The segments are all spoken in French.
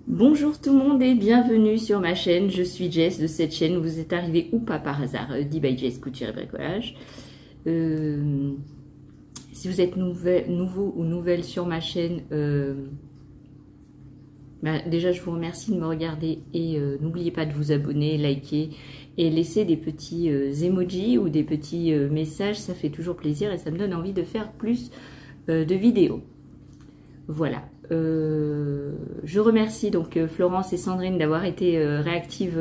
Bonjour tout le monde et bienvenue sur ma chaîne, je suis Jess de cette chaîne, vous êtes arrivé ou pas par hasard, dit by Jess Couture et Bricolage. Si vous êtes nouveau ou nouvelle sur ma chaîne, déjà je vous remercie de me regarder et n'oubliez pas de vous abonner, liker et laisser des petits emojis ou des petits messages, ça fait toujours plaisir et ça me donne envie de faire plus de vidéos. Voilà. Je remercie donc Florence et Sandrine d'avoir été réactives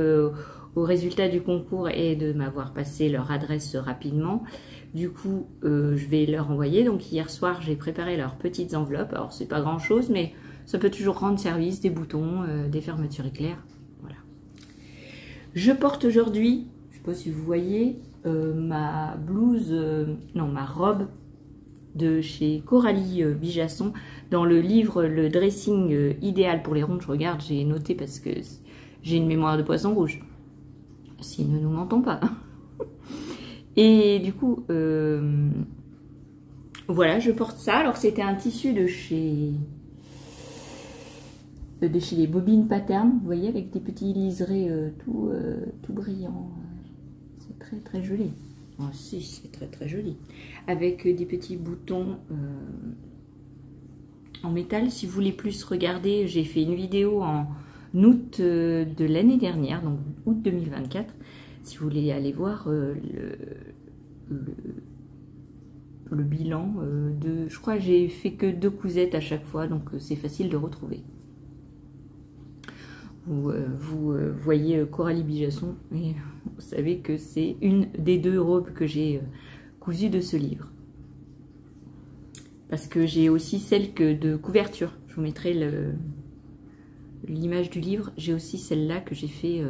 aux résultats du concours et de m'avoir passé leur adresse rapidement. Du coup, je vais leur envoyer. Donc hier soir, j'ai préparé leurs petites enveloppes. Alors c'est pas grand chose, mais ça peut toujours rendre service, des boutons, des fermetures éclairs. Voilà. Je porte aujourd'hui, je sais pas si vous voyez, ma blouse, non ma robe de chez Coralie Bijasson dans le livre Le dressing idéal pour les rondes. Je regarde, j'ai noté parce que j'ai une mémoire de poisson rouge. Si ne nous mentons pas. Et du coup, voilà, je porte ça. Alors c'était un tissu de chez les Bobines Pattern, vous voyez, avec des petits liserés tout brillants. C'est très très joli. Oh, si, c'est très très joli. Avec des petits boutons en métal. Si vous voulez plus regarder, j'ai fait une vidéo en août de l'année dernière, donc août 2024. Si vous voulez aller voir le bilan de... Je crois que j'ai fait que 2 cousettes à chaque fois, donc c'est facile de retrouver. Vous voyez Coralie Bijasson et vous savez que c'est une des 2 robes que j'ai cousues de ce livre. Parce que j'ai aussi celle de couverture. Je vous mettrai l'image du livre. J'ai aussi celle-là que j'ai fait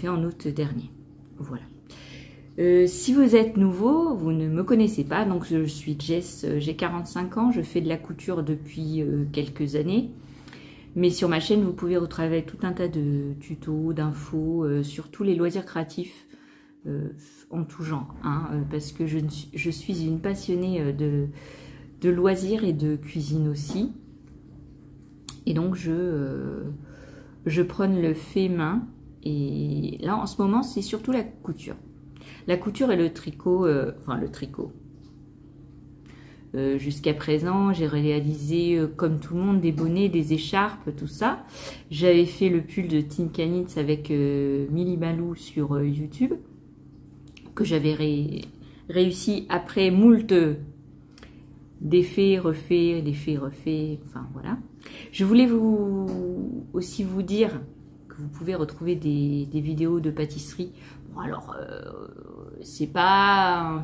en août dernier. Voilà. Si vous êtes nouveau, vous ne me connaissez pas, donc je suis Jess, j'ai 45 ans, je fais de la couture depuis quelques années. Mais sur ma chaîne, vous pouvez retrouver tout un tas de tutos, d'infos sur tous les loisirs créatifs en tout genre. Hein, parce que je suis une passionnée de loisirs et de cuisine aussi. Et donc, je prône le fait main. Et là, en ce moment, c'est surtout la couture. La couture et le tricot, enfin le tricot. Jusqu'à présent, j'ai réalisé, comme tout le monde, des bonnets, des écharpes, tout ça. J'avais fait le pull de Tinkanitz avec Milly Malou sur YouTube, que j'avais réussi après moult défaits, refaits, enfin voilà. Je voulais aussi vous dire que vous pouvez retrouver des vidéos de pâtisserie. Bon alors, c'est pas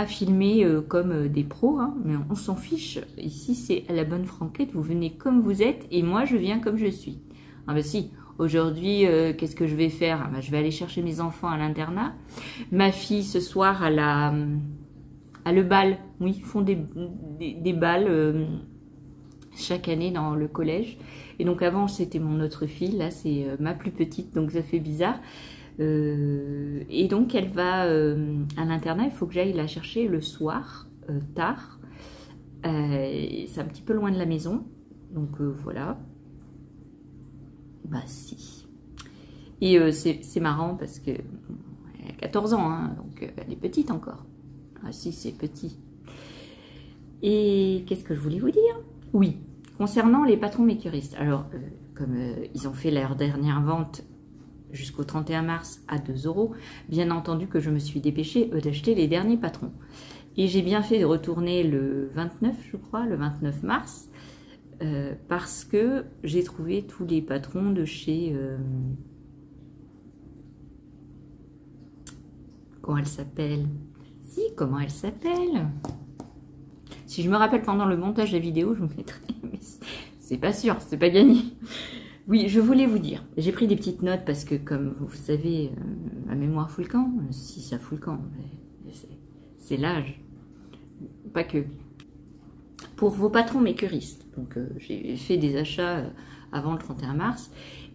filmé comme des pros, hein, mais on s'en fiche. Ici, c'est à la bonne franquette. Vous venez comme vous êtes et moi, je viens comme je suis. Ah ben si, aujourd'hui, qu'est-ce que je vais faire? Ah ben, je vais aller chercher mes enfants à l'internat. Ma fille, ce soir, a le bal. Oui, ils font des balles chaque année dans le collège. Et donc, avant, c'était mon autre fille. Là, c'est ma plus petite, donc ça fait bizarre. Et donc elle va à l'internat, il faut que j'aille la chercher le soir, tard. C'est un petit peu loin de la maison, donc voilà. Bah si. Et c'est marrant parce que elle a 14 ans, hein, donc elle est petite encore. Ah si, c'est petit. Et qu'est-ce que je voulais vous dire? Oui, concernant les patrons makeristes. Alors, comme ils ont fait leur dernière vente jusqu'au 31 mars à 2 €, bien entendu que je me suis dépêchée d'acheter les derniers patrons. Et j'ai bien fait de retourner le 29, je crois, le 29 mars, parce que j'ai trouvé tous les patrons de chez... comment elle s'appelle? Si, comment elle s'appelle? Si je me rappelle pendant le montage de la vidéo, je vous mettrai... Mais c'est pas sûr, c'est pas gagné. Oui, je voulais vous dire, j'ai pris des petites notes parce que, comme vous savez, ma mémoire fout le camp. Si ça fout le camp, c'est l'âge. Pas que. Pour vos patrons makeristes, donc j'ai fait des achats avant le 31 mars.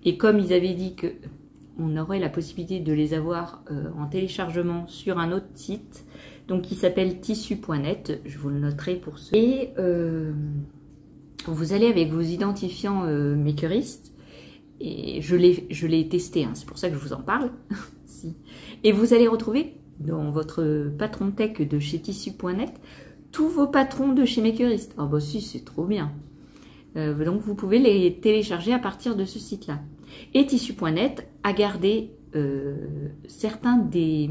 Et comme ils avaient dit que on aurait la possibilité de les avoir en téléchargement sur un autre site, donc qui s'appelle tissu.net, je vous le noterai pour ceux. Et vous allez avec vos identifiants Makerist, et je l'ai testé, hein, c'est pour ça que je vous en parle. Si. Et vous allez retrouver dans votre patron tech de chez tissu.net tous vos patrons de chez Makerist. Ah bah si, c'est trop bien. Donc vous pouvez les télécharger à partir de ce site-là. Et tissu.net a gardé certains des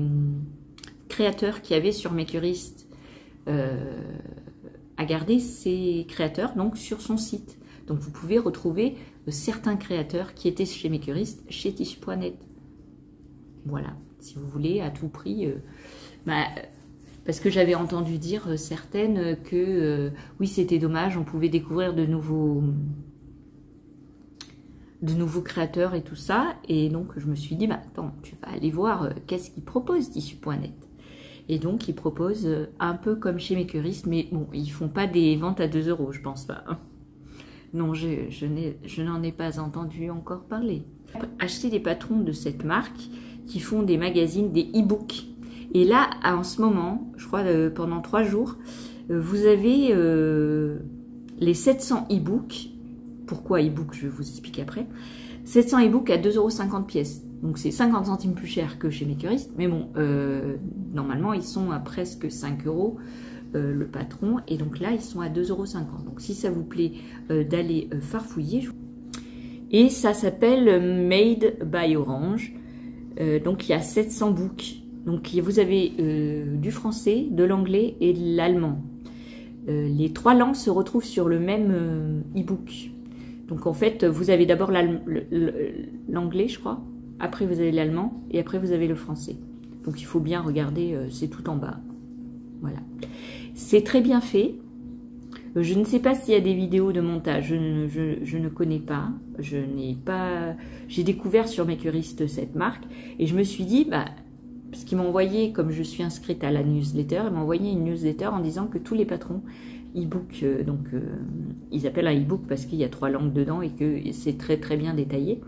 créateurs qu'il y avait sur Makerist, a gardé ces créateurs donc sur son site. Donc vous pouvez retrouver certains créateurs qui étaient chez Makerist, chez tissu.net. Voilà, si vous voulez à tout prix. Parce que j'avais entendu dire certaines que oui, c'était dommage, on pouvait découvrir de nouveaux créateurs et tout ça. Et donc je me suis dit, bah attends, tu vas aller voir qu'est-ce qu'ils proposent tissu.net. Et donc ils proposent un peu comme chez Makerist, mais bon, ils font pas des ventes à 2 €, je pense pas. Non, je n'en ai pas entendu encore parler. Acheter des patrons de cette marque qui font des magazines, des e-books. Et là, en ce moment, je crois pendant 3 jours, vous avez les 700 e-books. Pourquoi e-book? Je vais vous expliquer après. 700 e-books à 2,50 € pièce. Donc c'est 50 centimes plus cher que chez Makerist. Mais bon, normalement, ils sont à presque 5 € le patron. Et donc là, ils sont à 2,50 €. Donc si ça vous plaît d'aller farfouiller. Et ça s'appelle Made by Orange. Donc il y a 700 books. Donc vous avez du français, de l'anglais et de l'allemand. Les 3 langues se retrouvent sur le même e-book. Donc en fait, vous avez d'abord l'anglais, je crois. Après vous avez l'allemand et après vous avez le français. Donc il faut bien regarder, c'est tout en bas. Voilà. C'est très bien fait. Je ne sais pas s'il y a des vidéos de montage, je ne connais pas. J'ai découvert sur Makerist cette marque et je me suis dit, bah, parce qu'ils m'ont envoyé, comme je suis inscrite à la newsletter, ils m'ont envoyé une newsletter en disant que tous les patrons e-book, ils appellent un e-book parce qu'il y a 3 langues dedans et que c'est très très bien détaillé.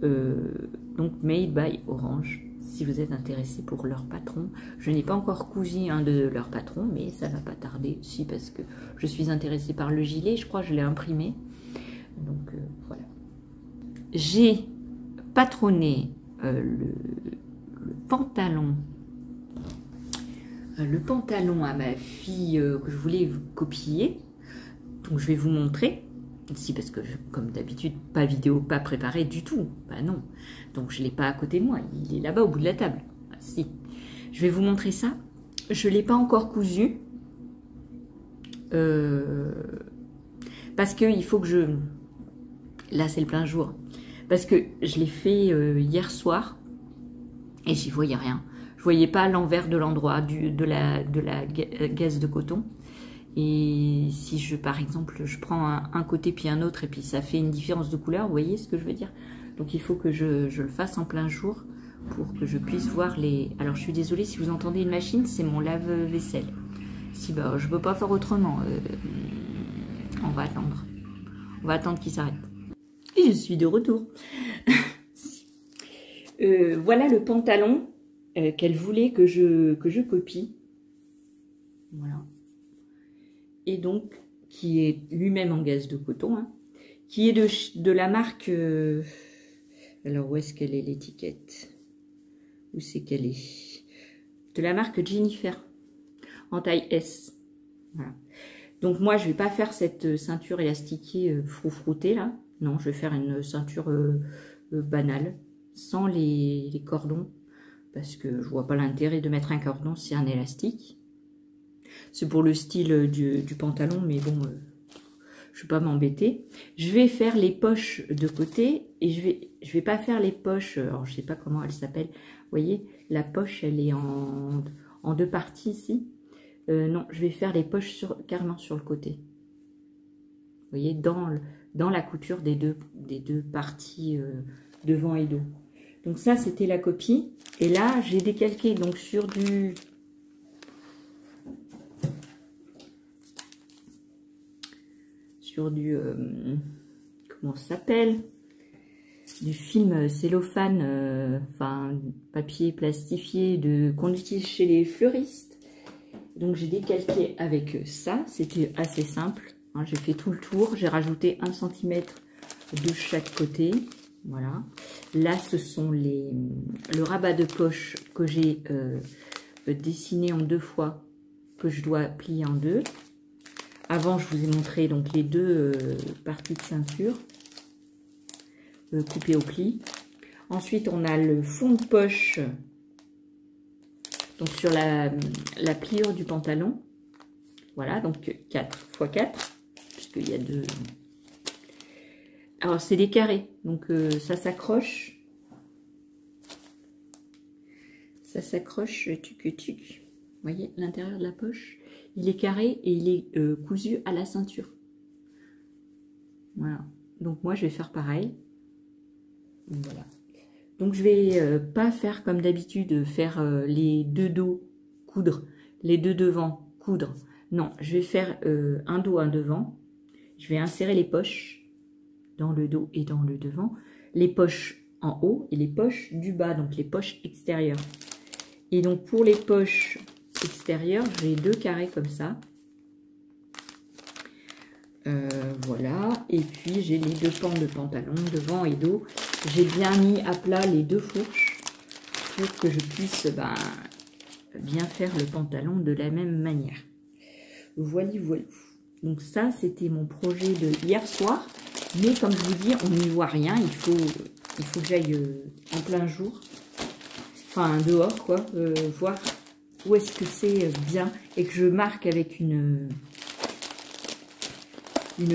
Donc Made by Orange, si vous êtes intéressé pour leur patron. Je n'ai pas encore cousu un de leurs patrons, mais ça va pas tarder aussi parce que je suis intéressée par le gilet, je crois que je l'ai imprimé. Donc voilà. J'ai patronné le pantalon à ma fille que je voulais copier. Donc je vais vous montrer ici parce que comme d'habitude pas vidéo, pas préparée du tout. Bah non. Donc je l'ai pas à côté de moi, il est là-bas au bout de la table. Ah, si. Je vais vous montrer ça. Je l'ai pas encore cousu parce que il faut que je. Là c'est le plein jour parce que je l'ai fait hier soir. Et j'y voyais rien. Je voyais pas l'envers de l'endroit de la gaze de coton. Et si par exemple, je prends un côté puis un autre et puis ça fait une différence de couleur, vous voyez ce que je veux dire? Donc il faut que je le fasse en plein jour pour que je puisse voir les... Alors je suis désolée si vous entendez une machine, c'est mon lave-vaisselle. Si bah je peux pas faire autrement. On va attendre. On va attendre qu'il s'arrête. Et je suis de retour. Voilà le pantalon qu'elle voulait que je copie. Voilà. Et donc, qui est lui-même en gaze de coton, hein, qui est de la marque... alors, où est-ce qu'elle est l'étiquette? Où c'est qu'elle est? De la marque Jennifer, en taille S. Voilà. Donc moi, je vais pas faire cette ceinture élastiquée froufroutée, là. Non, je vais faire une ceinture banale, sans les cordons, parce que je vois pas l'intérêt de mettre un cordon si un élastique. C'est pour le style du pantalon, mais bon, je vais pas m'embêter. Je vais faire les poches de côté, et je vais pas faire les poches, alors je sais pas comment elles s'appellent. Vous voyez, la poche, elle est en 2 parties ici. Non, je vais faire les poches carrément sur le côté. Vous voyez, dans la couture des deux parties devant et dos. Donc ça, c'était la copie. Et là, j'ai décalqué donc sur du... comment ça s'appelle? du film cellophane, enfin papier plastifié qu'on utilise chez les fleuristes. Donc j'ai décalqué avec ça, c'était assez simple. Hein, j'ai fait tout le tour, j'ai rajouté 1 cm de chaque côté. Voilà. Là, ce sont le rabat de poche que j'ai dessiné en 2 fois, que je dois plier en 2. Avant, je vous ai montré donc les 2 parties de ceinture coupées au pli. Ensuite, on a le fond de poche, donc sur la pliure du pantalon. Voilà, donc 4 x 4, puisqu'il y a 2. Alors, c'est des carrés, donc ça s'accroche. Ça s'accroche, tuc. Vous voyez, l'intérieur de la poche, il est carré et il est cousu à la ceinture. Voilà. Donc, moi, je vais faire pareil. Voilà. Donc, je vais pas faire comme d'habitude, faire les 2 dos, coudre, les 2 devant, coudre. Non, je vais faire un dos, un devant. Je vais insérer les poches dans le dos et dans le devant, les poches en haut et les poches du bas, donc les poches extérieures. Et donc pour les poches extérieures, j'ai 2 carrés comme ça. Voilà, et puis j'ai les 2 pans de pantalon, devant et dos. J'ai bien mis à plat les 2 fourches pour que je puisse bien faire le pantalon de la même manière. Voilà. Donc ça, c'était mon projet de hier soir. Mais comme je vous dis, on n'y voit rien. Il faut que j'aille en plein jour. Enfin, dehors, quoi. Voir où est-ce que c'est bien. Et que je marque avec une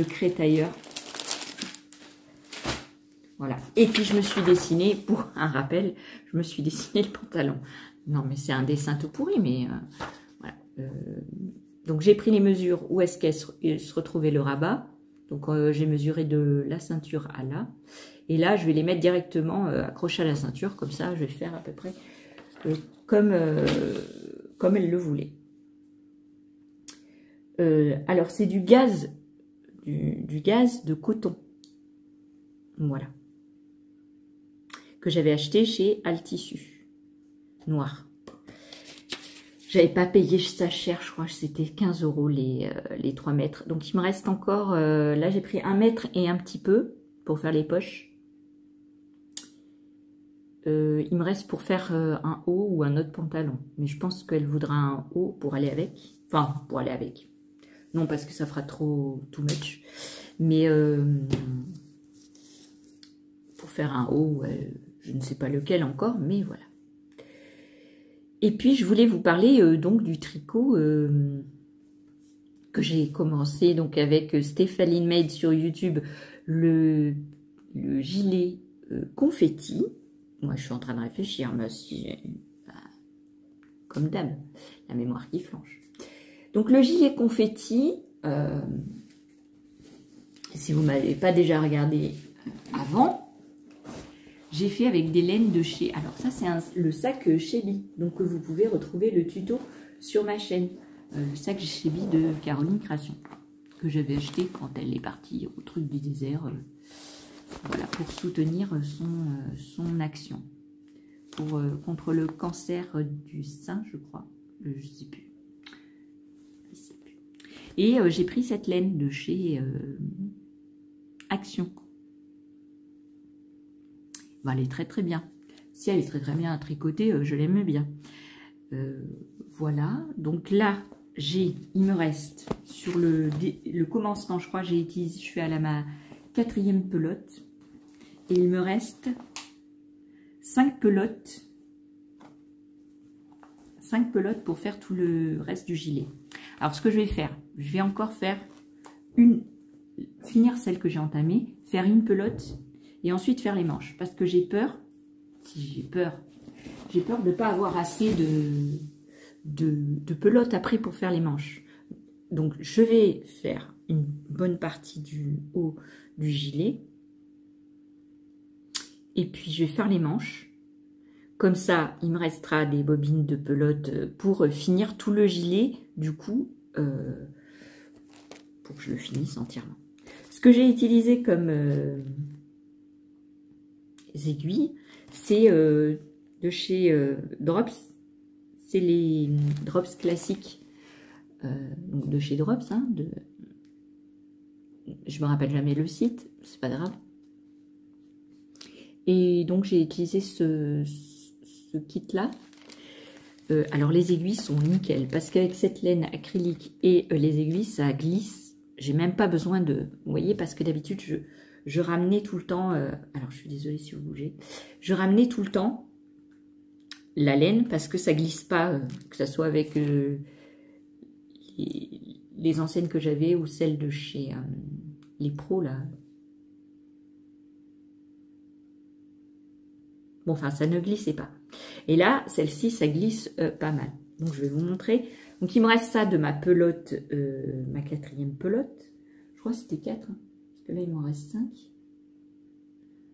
craie tailleur. Voilà. Et puis, je me suis dessiné, pour un rappel, je me suis dessiné le pantalon. Non, mais c'est un dessin tout pourri, mais voilà. Donc, j'ai pris les mesures où est-ce qu'elle se retrouvait le rabat. Donc, j'ai mesuré de la ceinture à là. Et là, je vais les mettre directement accrochés à la ceinture. Comme ça, je vais faire à peu près comme elle le voulait. Alors, c'est du gaz de coton. Voilà. Que j'avais acheté chez Altissu. Noir. J'avais pas payé ça cher, je crois que c'était 15 € les 3 mètres. Donc, il me reste encore... là, j'ai pris 1 mètre et un petit peu pour faire les poches. Il me reste pour faire un haut ou un autre pantalon. Mais je pense qu'elle voudra un haut pour aller avec. Enfin, pour aller avec. Non, parce que ça fera too much. Mais pour faire un haut, je ne sais pas lequel encore, mais voilà. Et puis, je voulais vous parler donc du tricot que j'ai commencé donc avec Stéphanie Made sur YouTube, le gilet confetti. Moi, je suis en train de réfléchir, mais si, comme d'hab, la mémoire qui flanche. Donc, le gilet confetti, si vous ne m'avez pas déjà regardé avant, j'ai fait avec des laines de chez... Alors ça, c'est le sac Shelby. Donc vous pouvez retrouver le tuto sur ma chaîne. Le sac Shelby de Caroline Création. Que j'avais acheté quand elle est partie au truc du désert. Voilà, pour soutenir son action. Contre le cancer du sein, je crois. Je ne sais plus. Et j'ai pris cette laine de chez Action. Ben, elle est très très bien. Si elle est très très bien à tricoter, je l'aime bien. Voilà. Donc là, il me reste sur le commencement, je crois, je suis à ma 4e pelote. Et il me reste 5 pelotes. 5 pelotes pour faire tout le reste du gilet. Alors, ce que je vais faire, je vais encore faire finir celle que j'ai entamée, faire une pelote et ensuite faire les manches. Parce que j'ai peur, j'ai peur de ne pas avoir assez de pelote après pour faire les manches. Donc, je vais faire une bonne partie du haut du gilet. Et puis, je vais faire les manches. Comme ça, il me restera des bobines de pelote pour finir tout le gilet, du coup, pour que je le finisse entièrement. Ce que j'ai utilisé comme aiguilles, c'est de chez Drops. C'est les Drops classiques, donc de chez Drops. Hein, je me rappelle jamais le site, c'est pas grave. Et donc j'ai utilisé ce kit-là. Alors les aiguilles sont nickel, parce qu'avec cette laine acrylique et les aiguilles, ça glisse. J'ai même pas besoin de... Vous voyez, parce que d'habitude, je ramenais tout le temps... alors, je suis désolée si vous bougez. Je ramenais tout le temps la laine parce que ça glisse pas, que ça soit avec les enseignes que j'avais ou celles de chez les pros, là. Bon, enfin, ça ne glissait pas. Et là, celle-ci, ça glisse pas mal. Donc, je vais vous montrer. Donc, il me reste ça de ma pelote, ma 4e pelote. Je crois que c'était 4, hein, parce que là, il m'en reste 5.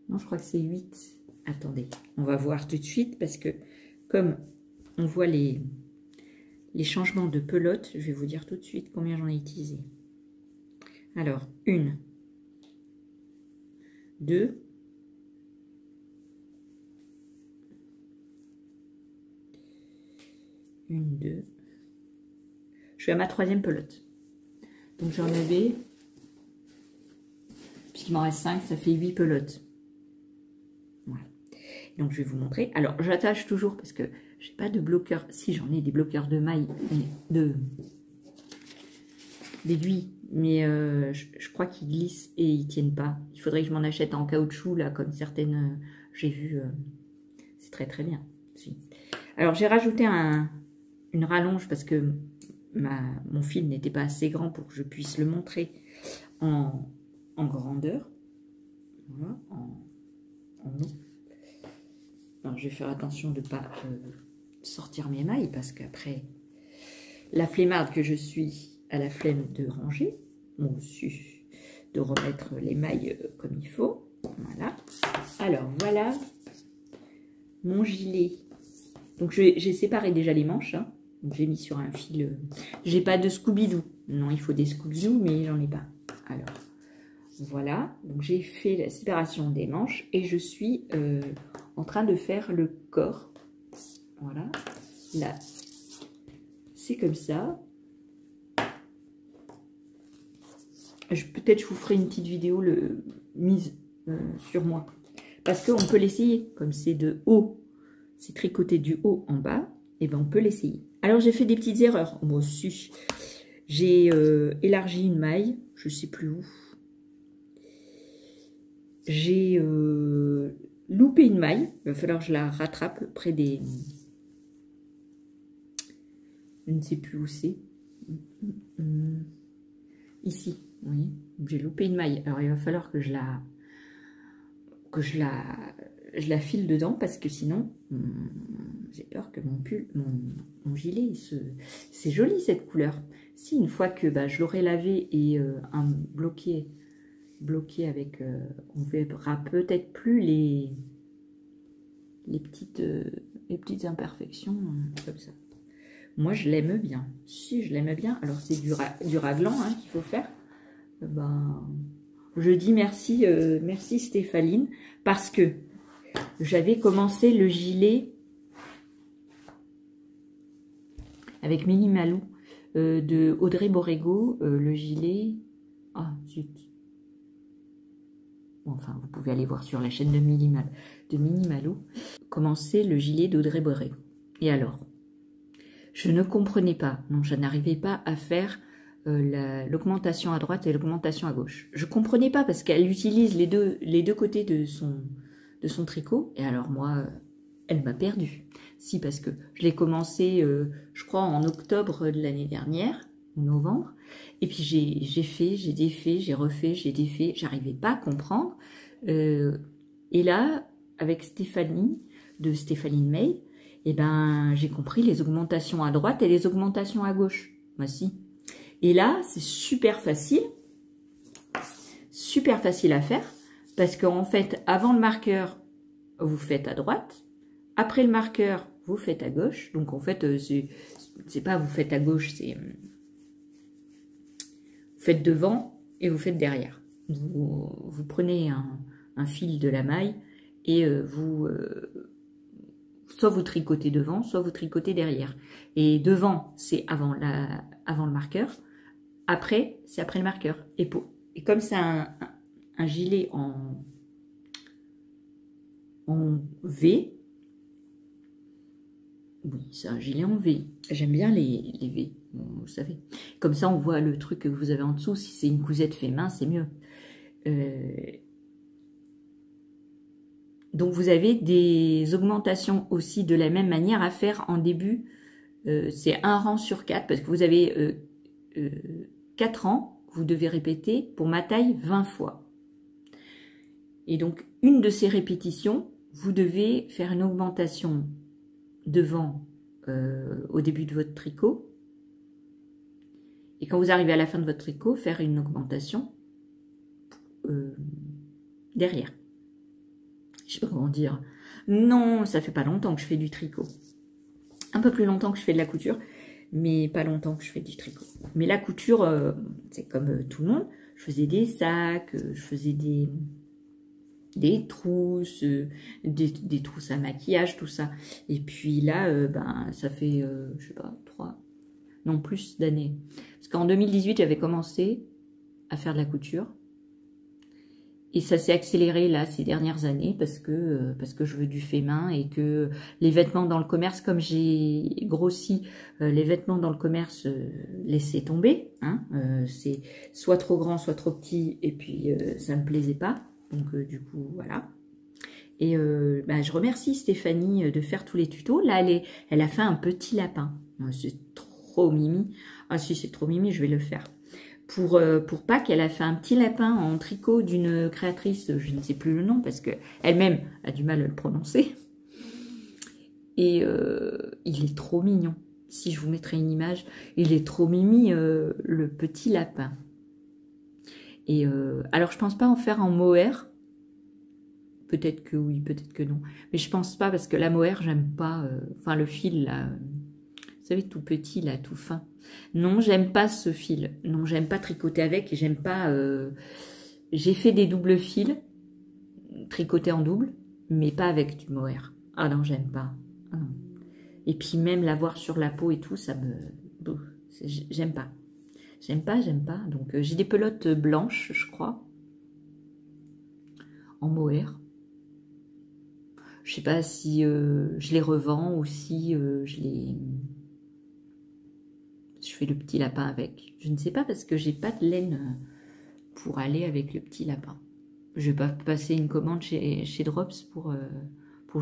Non, je crois que c'est 8. Attendez, on va voir tout de suite, parce que comme on voit les changements de pelote, je vais vous dire tout de suite combien j'en ai utilisé. Alors, 1, 2, 1, 2. Je suis à ma 3e pelote. Donc j'en avais, puisqu'il m'en reste 5, ça fait 8 pelotes. Voilà. Donc je vais vous montrer. Alors j'attache toujours parce que j'ai pas de bloqueur. Si, j'en ai des bloqueurs de mailles, d'aiguilles, mais je crois qu'ils glissent et ils tiennent pas. Il faudrait que je m'en achète en caoutchouc, là, comme certaines, j'ai vu. C'est très très bien. Si. Alors j'ai rajouté une rallonge parce que mon fil n'était pas assez grand pour que je puisse le montrer en grandeur. Voilà, en haut. Alors, je vais faire attention de ne pas sortir mes mailles parce qu'après, la flemmarde que je suis a la flemme de ranger, ou de remettre les mailles comme il faut. Voilà. Alors, voilà mon gilet. Donc, j'ai séparé déjà les manches. Hein. J'ai mis sur un fil. J'ai pas de Scooby-Doo. Non, il faut des Scooby-Doo, mais j'en ai pas. Alors, voilà. Donc, j'ai fait la séparation des manches et je suis en train de faire le corps. Voilà. Là, c'est comme ça. Peut-être je vous ferai une petite vidéo mise sur moi. Parce qu'on peut l'essayer. Comme c'est de haut, c'est tricoté du haut en bas. Et ben on peut l'essayer. Alors j'ai fait des petites erreurs. Moi aussi. J'ai élargi une maille. Je sais plus où. J'ai loupé une maille. Il va falloir que je la rattrape près des... Je ne sais plus où c'est. Ici, vous voyez. J'ai loupé une maille. Alors il va falloir que je la file dedans parce que sinon, j'ai peur que mon gilet, c'est joli cette couleur. Si une fois que je l'aurai lavé et bloqué avec, on verra peut-être plus les petites imperfections comme ça. Moi, je l'aime bien. Si, je l'aime bien. Alors, c'est du raglan hein, qu'il faut faire. Je dis merci, merci Stéphaline, parce que j'avais commencé le gilet avec Mini Malou de Audrey Borrego. Le gilet... Ah, zut. Bon, enfin, vous pouvez aller voir sur la chaîne de Mini Malou. Commencer le gilet d'Audrey Borrego. Et alors, je ne comprenais pas, non, je n'arrivais pas à faire l'augmentation à droite et l'augmentation à gauche. Je ne comprenais pas parce qu'elle utilise les deux côtés de son tricot. Et alors moi, elle m'a perdue. Si, parce que je l'ai commencé, je crois, en octobre de l'année dernière, ou novembre. Et puis j'ai fait, j'ai défait, j'ai refait, j'ai défait. J'arrivais pas à comprendre. Et là, avec Stéphanie, de Stéphanie May, eh ben, j'ai compris les augmentations à droite et les augmentations à gauche. Moi, si. Et là, c'est super facile à faire, parce qu'en fait, avant le marqueur, vous faites à droite, après le marqueur, vous faites à gauche. Donc, en fait, c'est pas vous faites à gauche, c'est vous faites devant et vous faites derrière. Vous prenez un fil de la maille et soit vous tricotez devant, soit vous tricotez derrière. Et devant, c'est avant le marqueur. Après, c'est après le marqueur. Et comme c'est un gilet en V, oui, c'est un gilet en V. J'aime bien les V, vous savez. Comme ça, on voit le truc que vous avez en dessous. Si c'est une cousette fait main, c'est mieux. Donc, vous avez des augmentations aussi de la même manière à faire en début. C'est un rang sur 4 parce que vous avez 4 rangs. Vous devez répéter pour ma taille 20 fois. Et donc, une de ces répétitions, vous devez faire une augmentation devant au début de votre tricot. Et quand vous arrivez à la fin de votre tricot, faire une augmentation derrière. Je sais pas comment dire. Non, ça fait pas longtemps que je fais du tricot. Un peu plus longtemps que je fais de la couture, mais pas longtemps que je fais du tricot. Mais la couture, c'est comme tout le monde. Je faisais des sacs, je faisais des trousses, des trousses à maquillage, tout ça. Et puis là, ben, ça fait, je sais pas, 3, non plus d'années. Parce qu'en 2018, j'avais commencé à faire de la couture. Et ça s'est accéléré là ces dernières années parce que je veux du fait main et que les vêtements dans le commerce, comme j'ai grossi, les vêtements dans le commerce, laissaient tomber. Hein, c'est soit trop grand, soit trop petit, et puis ça me plaisait pas. Donc du coup, voilà. Et bah, je remercie Stéphanie de faire tous les tutos. Là, elle a fait un petit lapin. C'est trop mimi. Ah si, c'est trop mimi, je vais le faire. Pour Pâques, elle a fait un petit lapin en tricot d'une créatrice, je ne sais plus le nom, parce que elle-même a du mal à le prononcer. Et il est trop mignon. Si je vous mettrai une image, il est trop mimi, le petit lapin. Et alors, je pense pas en faire en mohair. Peut-être que oui, peut-être que non. Mais je pense pas, parce que la mohair, j'aime pas. Enfin, le fil, là, vous savez, tout petit, là, tout fin. Non, j'aime pas ce fil. Non, j'aime pas tricoter avec. Et j'aime pas... J'ai fait des doubles fils, tricotés en double, mais pas avec du mohair. Ah non, j'aime pas. Ah non. Et puis même l'avoir sur la peau et tout, ça me... J'aime pas. J'aime pas, j'aime pas. Donc j'ai des pelotes blanches, je crois, en mohair. Je sais pas si je les revends ou si je fais le petit lapin avec. Je ne sais pas parce que j'ai pas de laine pour aller avec le petit lapin. Je vais pas passer une commande chez Drops pour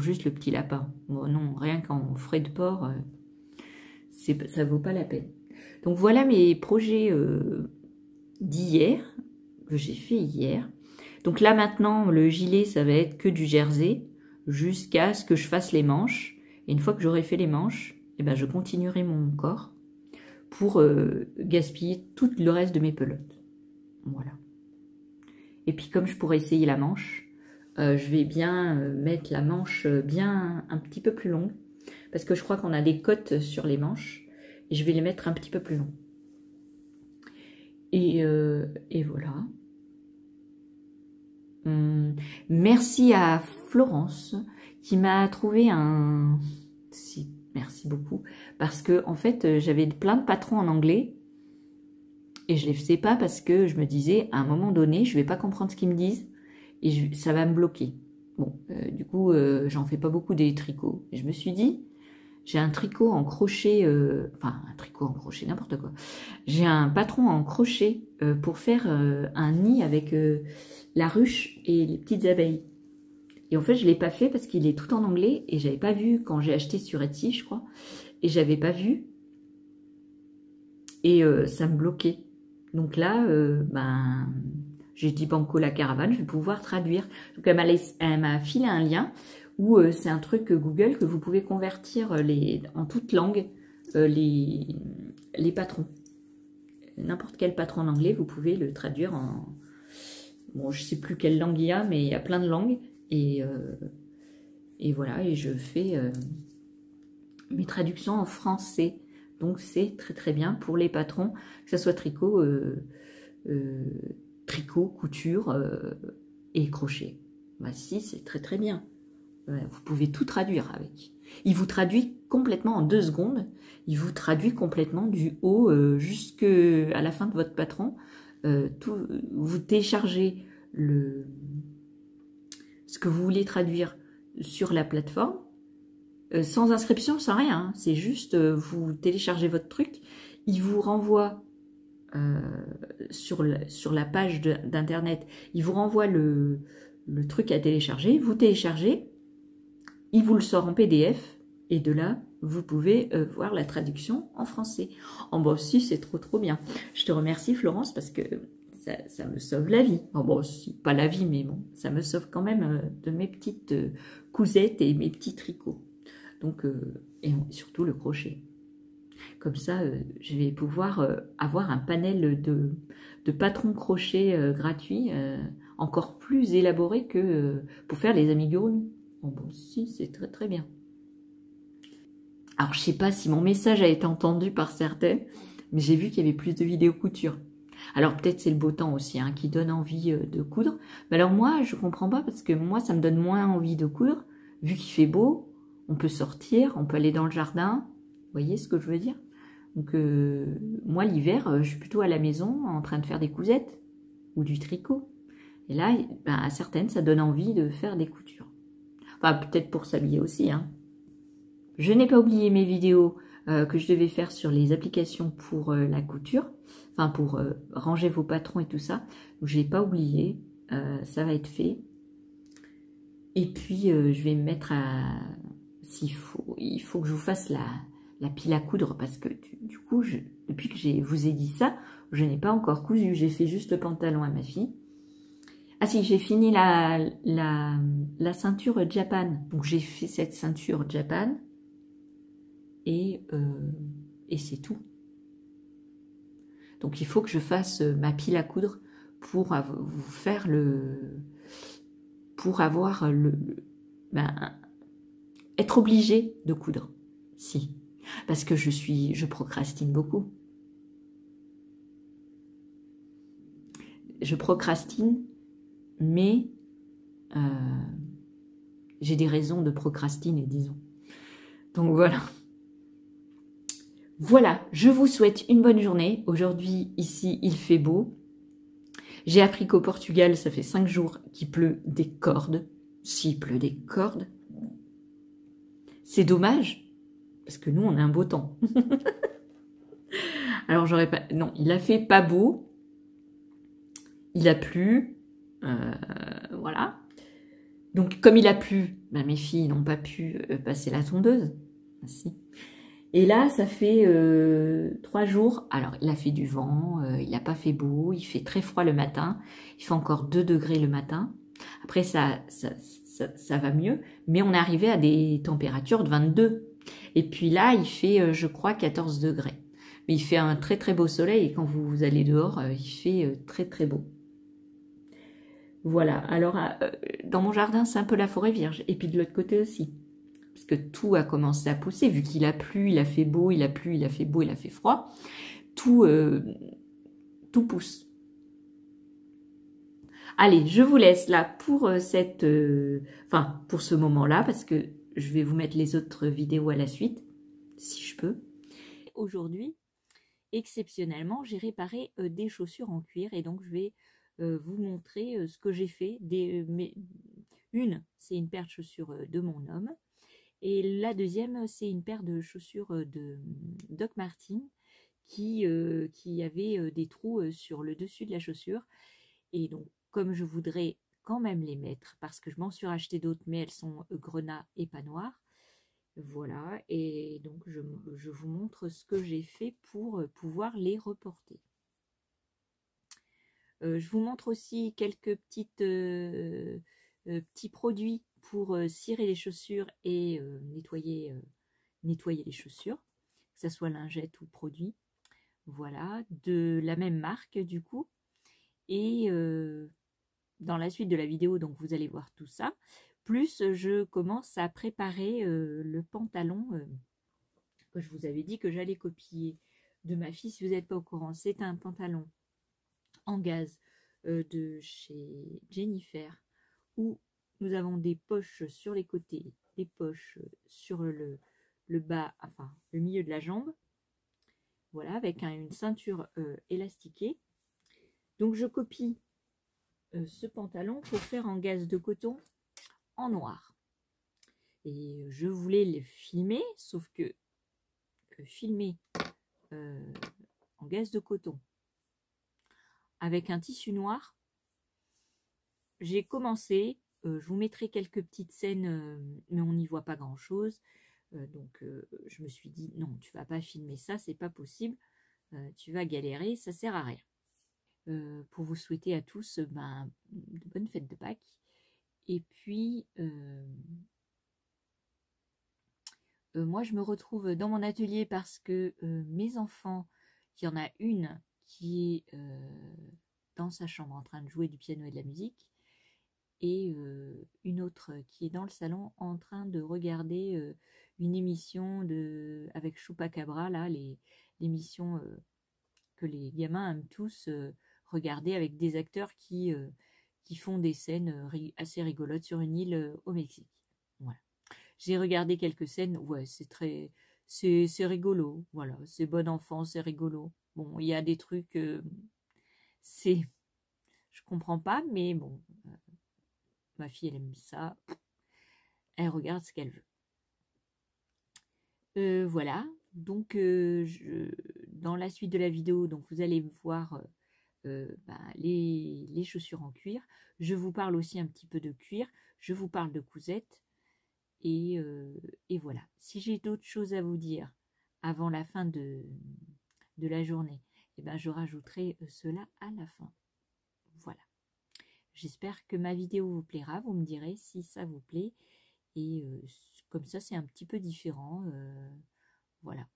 juste le petit lapin. Bon, non, rien qu'en frais de port, ça vaut pas la peine. Donc voilà mes projets d'hier, que j'ai fait hier. Donc là maintenant, le gilet, ça va être que du jersey, jusqu'à ce que je fasse les manches. Et une fois que j'aurai fait les manches, eh ben, je continuerai mon corps pour gaspiller tout le reste de mes pelotes. Voilà. Et puis comme je pourrais essayer la manche, je vais bien mettre la manche bien un petit peu plus longue, parce que je crois qu'on a des cottes sur les manches, et je vais les mettre un petit peu plus longs. Et voilà. Merci à Florence qui m'a trouvé un... Si, merci beaucoup. Parce que en fait, j'avais plein de patrons en anglais et je les faisais pas parce que je me disais, à un moment donné, je vais pas comprendre ce qu'ils me disent et ça va me bloquer. Bon, du coup, j'en fais pas beaucoup des tricots. Et je me suis dit, j'ai un tricot en crochet, enfin un tricot en crochet, n'importe quoi. J'ai un patron en crochet pour faire un nid avec la ruche et les petites abeilles. Et en fait, je l'ai pas fait parce qu'il est tout en anglais et j'avais pas vu quand j'ai acheté sur Etsy, je crois. Et j'avais pas vu. Et ça me bloquait. Donc là, ben, j'ai dit banco la caravane, je vais pouvoir traduire. Donc elle m'a filé un lien où c'est un truc Google que vous pouvez convertir en toute langue les patrons. N'importe quel patron en anglais, vous pouvez le traduire en... Bon, je sais plus quelle langue il y a, mais il y a plein de langues. Et voilà, et je fais mes traductions en français. Donc c'est très très bien pour les patrons, que ce soit tricot, tricot, couture et crochet. Bah si, c'est très très bien. Vous pouvez tout traduire avec. Il vous traduit complètement en 2 secondes. Il vous traduit complètement du haut jusqu'à la fin de votre patron. Vous téléchargez ce que vous voulez traduire sur la plateforme, sans inscription, sans rien. Hein. C'est juste, vous téléchargez votre truc, il vous renvoie sur la page d'internet, il vous renvoie le truc à télécharger, vous téléchargez, il vous le sort en PDF, et de là, vous pouvez voir la traduction en français. En bon, si, c'est trop bien. Je te remercie Florence, parce que ça me sauve la vie. Bon, si, pas la vie, mais bon, ça me sauve quand même de mes petites cousettes et mes petits tricots. Donc, et surtout le crochet. Comme ça, je vais pouvoir avoir un panel de patrons crochet gratuits, encore plus élaboré que pour faire les amigurumis. Bon, si, c'est très bien. Alors, je sais pas si mon message a été entendu par certains, mais j'ai vu qu'il y avait plus de vidéos couture. Alors, peut-être c'est le beau temps aussi, hein, qui donne envie de coudre. Mais alors moi, je comprends pas, parce que moi, ça me donne moins envie de coudre, vu qu'il fait beau, on peut sortir, on peut aller dans le jardin. Vous voyez ce que je veux dire? Donc, moi, l'hiver, je suis plutôt à la maison, en train de faire des cousettes, ou du tricot. Et là, ben, à certaines, ça donne envie de faire des coutures. Enfin, peut-être pour s'habiller aussi, hein. Je n'ai pas oublié mes vidéos que je devais faire sur les applications pour la couture, enfin pour ranger vos patrons et tout ça. Donc je l'ai pas oublié, ça va être fait. Et puis je vais me mettre à, il faut que je vous fasse la pile à coudre, parce que du coup, depuis que je vous ai dit ça, je n'ai pas encore cousu. J'ai fait juste le pantalon à ma fille. Ah si, j'ai fini la ceinture Japan. Donc j'ai fait cette ceinture Japan. Et c'est tout. Donc il faut que je fasse ma pile à coudre pour vous faire pour avoir ben, être obligé de coudre. Si. Parce que je procrastine beaucoup. Je procrastine, mais j'ai des raisons de procrastiner, disons. Donc voilà. Voilà, je vous souhaite une bonne journée. Aujourd'hui, ici, il fait beau. J'ai appris qu'au Portugal, ça fait 5 jours qu'il pleut des cordes. S'il pleut des cordes, c'est dommage, parce que nous, on a un beau temps. Alors, j'aurais pas... Non, il a fait pas beau. Il a plu. Voilà. Donc, comme il a plu, ben, mes filles n'ont pas pu passer la tondeuse. Ainsi. Et là, ça fait 3 jours. Alors, il a fait du vent, il n'a pas fait beau, il fait très froid le matin. Il fait encore 2 degrés le matin. Après, ça va mieux. Mais on est arrivé à des températures de 22. Et puis là, il fait, je crois, 14 degrés. Mais il fait un très beau soleil. Et quand vous allez dehors, il fait très beau. Voilà. Alors, dans mon jardin, c'est un peu la forêt vierge. Et puis de l'autre côté aussi. Parce que tout a commencé à pousser, vu qu'il a plu, il a fait beau, il a plu, il a fait beau, il a fait froid, tout pousse. Allez, je vous laisse là pour pour ce moment-là, parce que je vais vous mettre les autres vidéos à la suite, si je peux. Aujourd'hui, exceptionnellement, j'ai réparé des chaussures en cuir, et donc je vais vous montrer ce que j'ai fait. Une, c'est une paire de chaussures de mon homme. Et la deuxième, c'est une paire de chaussures de Doc Martens qui avait des trous sur le dessus de la chaussure. Et donc, comme je voudrais quand même les mettre, parce que je m'en suis racheté d'autres, mais elles sont grenat et pas noires. Voilà, et donc je vous montre ce que j'ai fait pour pouvoir les reporter. Je vous montre aussi quelques petits produits pour cirer les chaussures et nettoyer les chaussures, que ce soit lingette ou produit. Voilà, de la même marque du coup. Et dans la suite de la vidéo, donc vous allez voir tout ça. Plus je commence à préparer le pantalon que je vous avais dit que j'allais copier de ma fille. Si vous n'êtes pas au courant, c'est un pantalon en gaze de chez Jennifer, où nous avons des poches sur les côtés, des poches sur le bas, enfin le milieu de la jambe. Voilà, avec une ceinture élastiquée. Donc je copie ce pantalon pour faire en gaze de coton en noir. Et je voulais le filmer, sauf que filmer en gaze de coton avec un tissu noir, j'ai commencé, je vous mettrai quelques petites scènes, mais on n'y voit pas grand chose. Donc je me suis dit non, tu vas pas filmer ça, c'est pas possible, tu vas galérer, ça sert à rien. Pour vous souhaiter à tous de bonnes fêtes de Pâques. Et puis moi je me retrouve dans mon atelier parce que mes enfants, il y en a une qui est dans sa chambre en train de jouer du piano et de la musique, et une autre qui est dans le salon en train de regarder une émission avec Chupacabra, là, l'émission que les gamins aiment tous regarder, avec des acteurs qui font des scènes assez rigolotes sur une île au Mexique. Voilà. J'ai regardé quelques scènes, ouais, c'est rigolo, voilà, c'est bon enfant, c'est rigolo. Bon, il y a des trucs, je comprends pas, mais bon, ma fille, elle aime ça, elle regarde ce qu'elle veut. Voilà, donc dans la suite de la vidéo, donc vous allez voir les chaussures en cuir. Je vous parle aussi un petit peu de cuir, je vous parle de cousettes, et voilà. Si j'ai d'autres choses à vous dire avant la fin de la journée, eh ben, je rajouterai cela à la fin. Voilà. J'espère que ma vidéo vous plaira, vous me direz si ça vous plaît, et comme ça c'est un petit peu différent, voilà.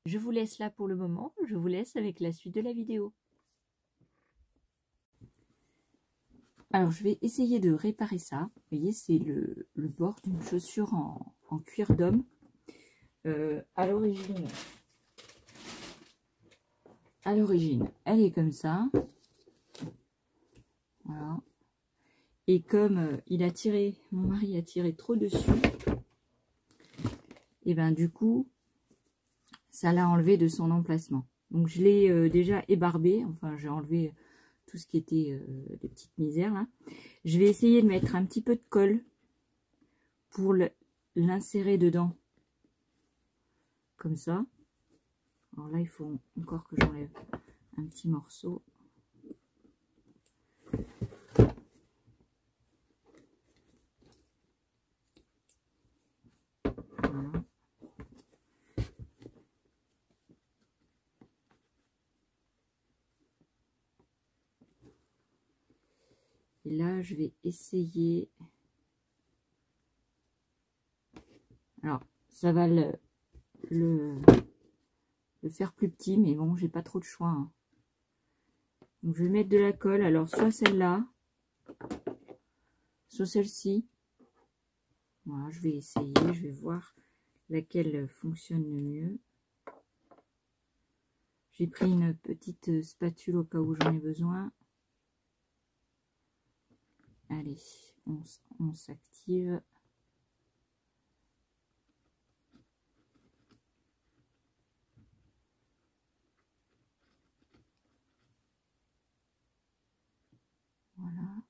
Je vous laisse là pour le moment, je vous laisse avec la suite de la vidéo. Alors je vais essayer de réparer ça. Vous voyez, c'est le bord d'une chaussure en cuir d'homme. À l'origine, elle est comme ça. Voilà. Et comme mon mari a tiré trop dessus, et ben du coup, ça l'a enlevé de son emplacement. Donc je l'ai déjà ébarbé, enfin j'ai enlevé tout ce qui était des petites misères là. Je vais essayer de mettre un petit peu de colle pour l'insérer dedans, comme ça. Alors là, il faut encore que j'enlève un petit morceau. Voilà. Et là, je vais essayer. Alors, ça va le faire plus petit, mais bon, j'ai pas trop de choix. Hein. Donc, je vais mettre de la colle. Alors, soit celle-là, soit celle-ci. Voilà, je vais essayer. Je vais voir laquelle fonctionne le mieux. J'ai pris une petite spatule au cas où j'en ai besoin. Allez, on s'active. Voilà.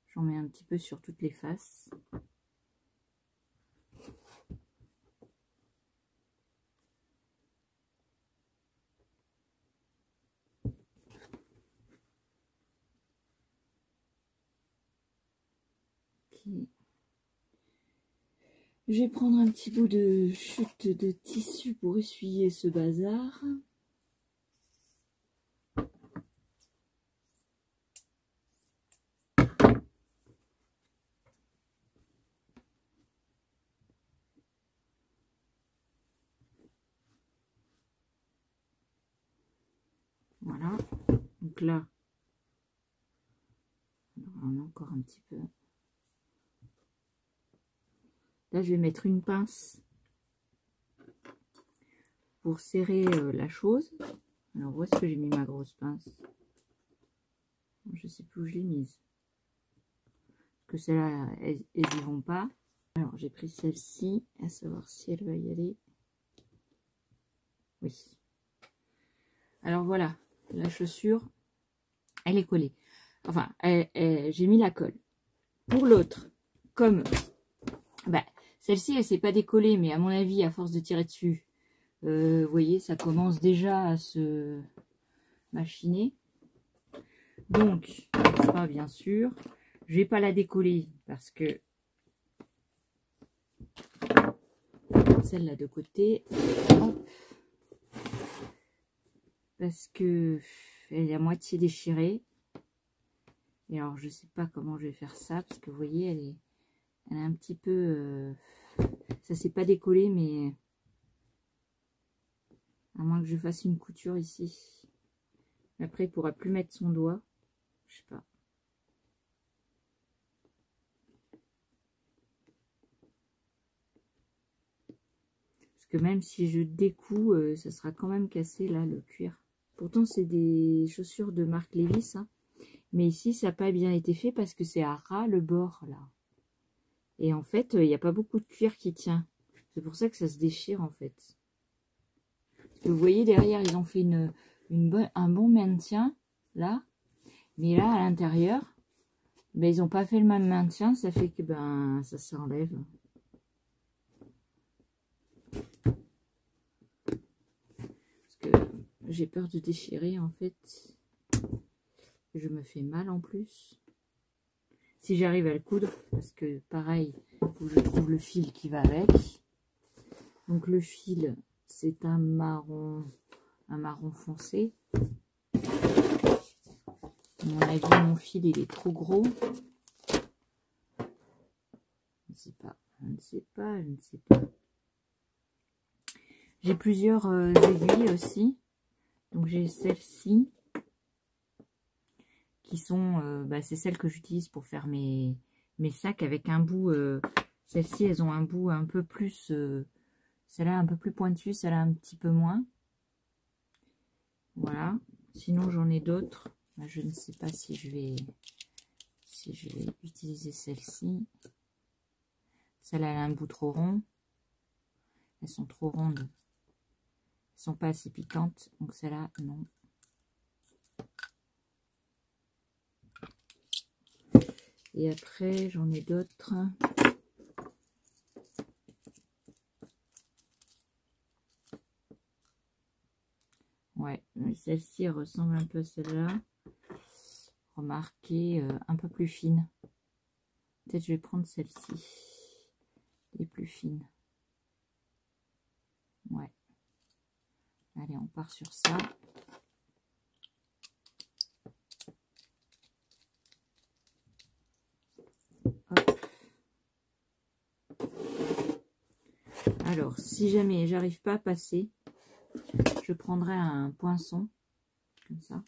J'en mets un petit peu sur toutes les faces. Okay. Je vais prendre un petit bout de chute de tissu pour essuyer ce bazar. Voilà, donc là, on a encore un petit peu. Là, je vais mettre une pince pour serrer la chose. Alors, où est-ce que j'ai mis ma grosse pince? Je ne sais plus où je l'ai mise. que celles-là, elles y vont pas. Alors, j'ai pris celle-ci, à savoir si elle va y aller. Oui. Alors voilà, la chaussure, elle est collée. Enfin, j'ai mis la colle. Pour l'autre, comme bah, celle-ci, elle s'est pas décollée, mais à mon avis, à force de tirer dessus, vous voyez, ça commence déjà à se machiner. Donc, ça, bien sûr, je vais pas la décoller parce que celle-là de côté, hop, parce que elle est à moitié déchirée. Et alors, je sais pas comment je vais faire ça, parce que vous voyez, elle est un petit peu... ça s'est pas décollé, mais... à moins que je fasse une couture ici. Après, il pourra plus mettre son doigt. Je sais pas. Parce que même si je découds, ça sera quand même cassé, là, le cuir. Pourtant, c'est des chaussures de marque Levi's, hein. Mais ici, ça n'a pas bien été fait parce que c'est à ras le bord, là. Et en fait, il n'y a pas beaucoup de cuir qui tient. C'est pour ça que ça se déchire, en fait. Parce que vous voyez, derrière, ils ont fait un bon maintien, là. Mais là, à l'intérieur, ben, ils n'ont pas fait le même maintien. Ça fait que ben ça s'enlève. Parce que j'ai peur de déchirer, en fait. Je me fais mal, en plus. Si j'arrive à le coudre, parce que pareil, il faut que je trouve le fil qui va avec. Donc le fil, c'est un marron foncé. À mon avis, mon fil, il est trop gros. Je ne sais pas, je ne sais pas, je ne sais pas. J'ai plusieurs aiguilles aussi. Donc j'ai celle-ci, qui sont, c'est celles que j'utilise pour faire mes sacs avec un bout. Celles-ci, elles ont un bout un peu plus, celle-là un peu plus pointue, celle-là un petit peu moins. Voilà. Sinon, j'en ai d'autres. Je ne sais pas si je vais utiliser celle-ci. Celle-là, elle a un bout trop rond. Elles sont trop rondes. Elles sont pas assez piquantes. Donc celle-là, non. Et après, j'en ai d'autres. Ouais, celle-ci ressemble un peu à celle-là. Remarquez, un peu plus fine. Peut-être je vais prendre celle-ci. Les plus fines. Ouais. Allez, on part sur ça. Hop. Alors, si jamais j'arrive pas à passer, je prendrai un poinçon, comme ça.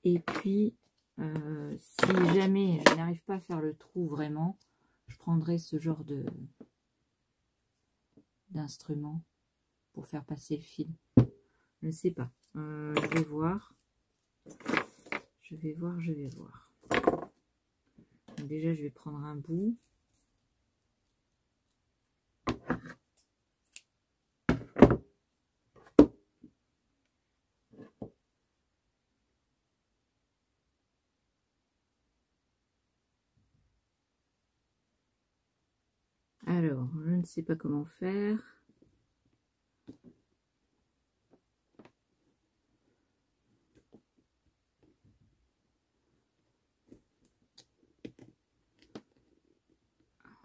Et puis, si jamais je n'arrive pas à faire le trou vraiment, je prendrai ce genre d'instrument pour faire passer le fil. Je ne sais pas. Je vais voir. Je vais voir. Donc déjà, je vais prendre un bout. Alors, je ne sais pas comment faire.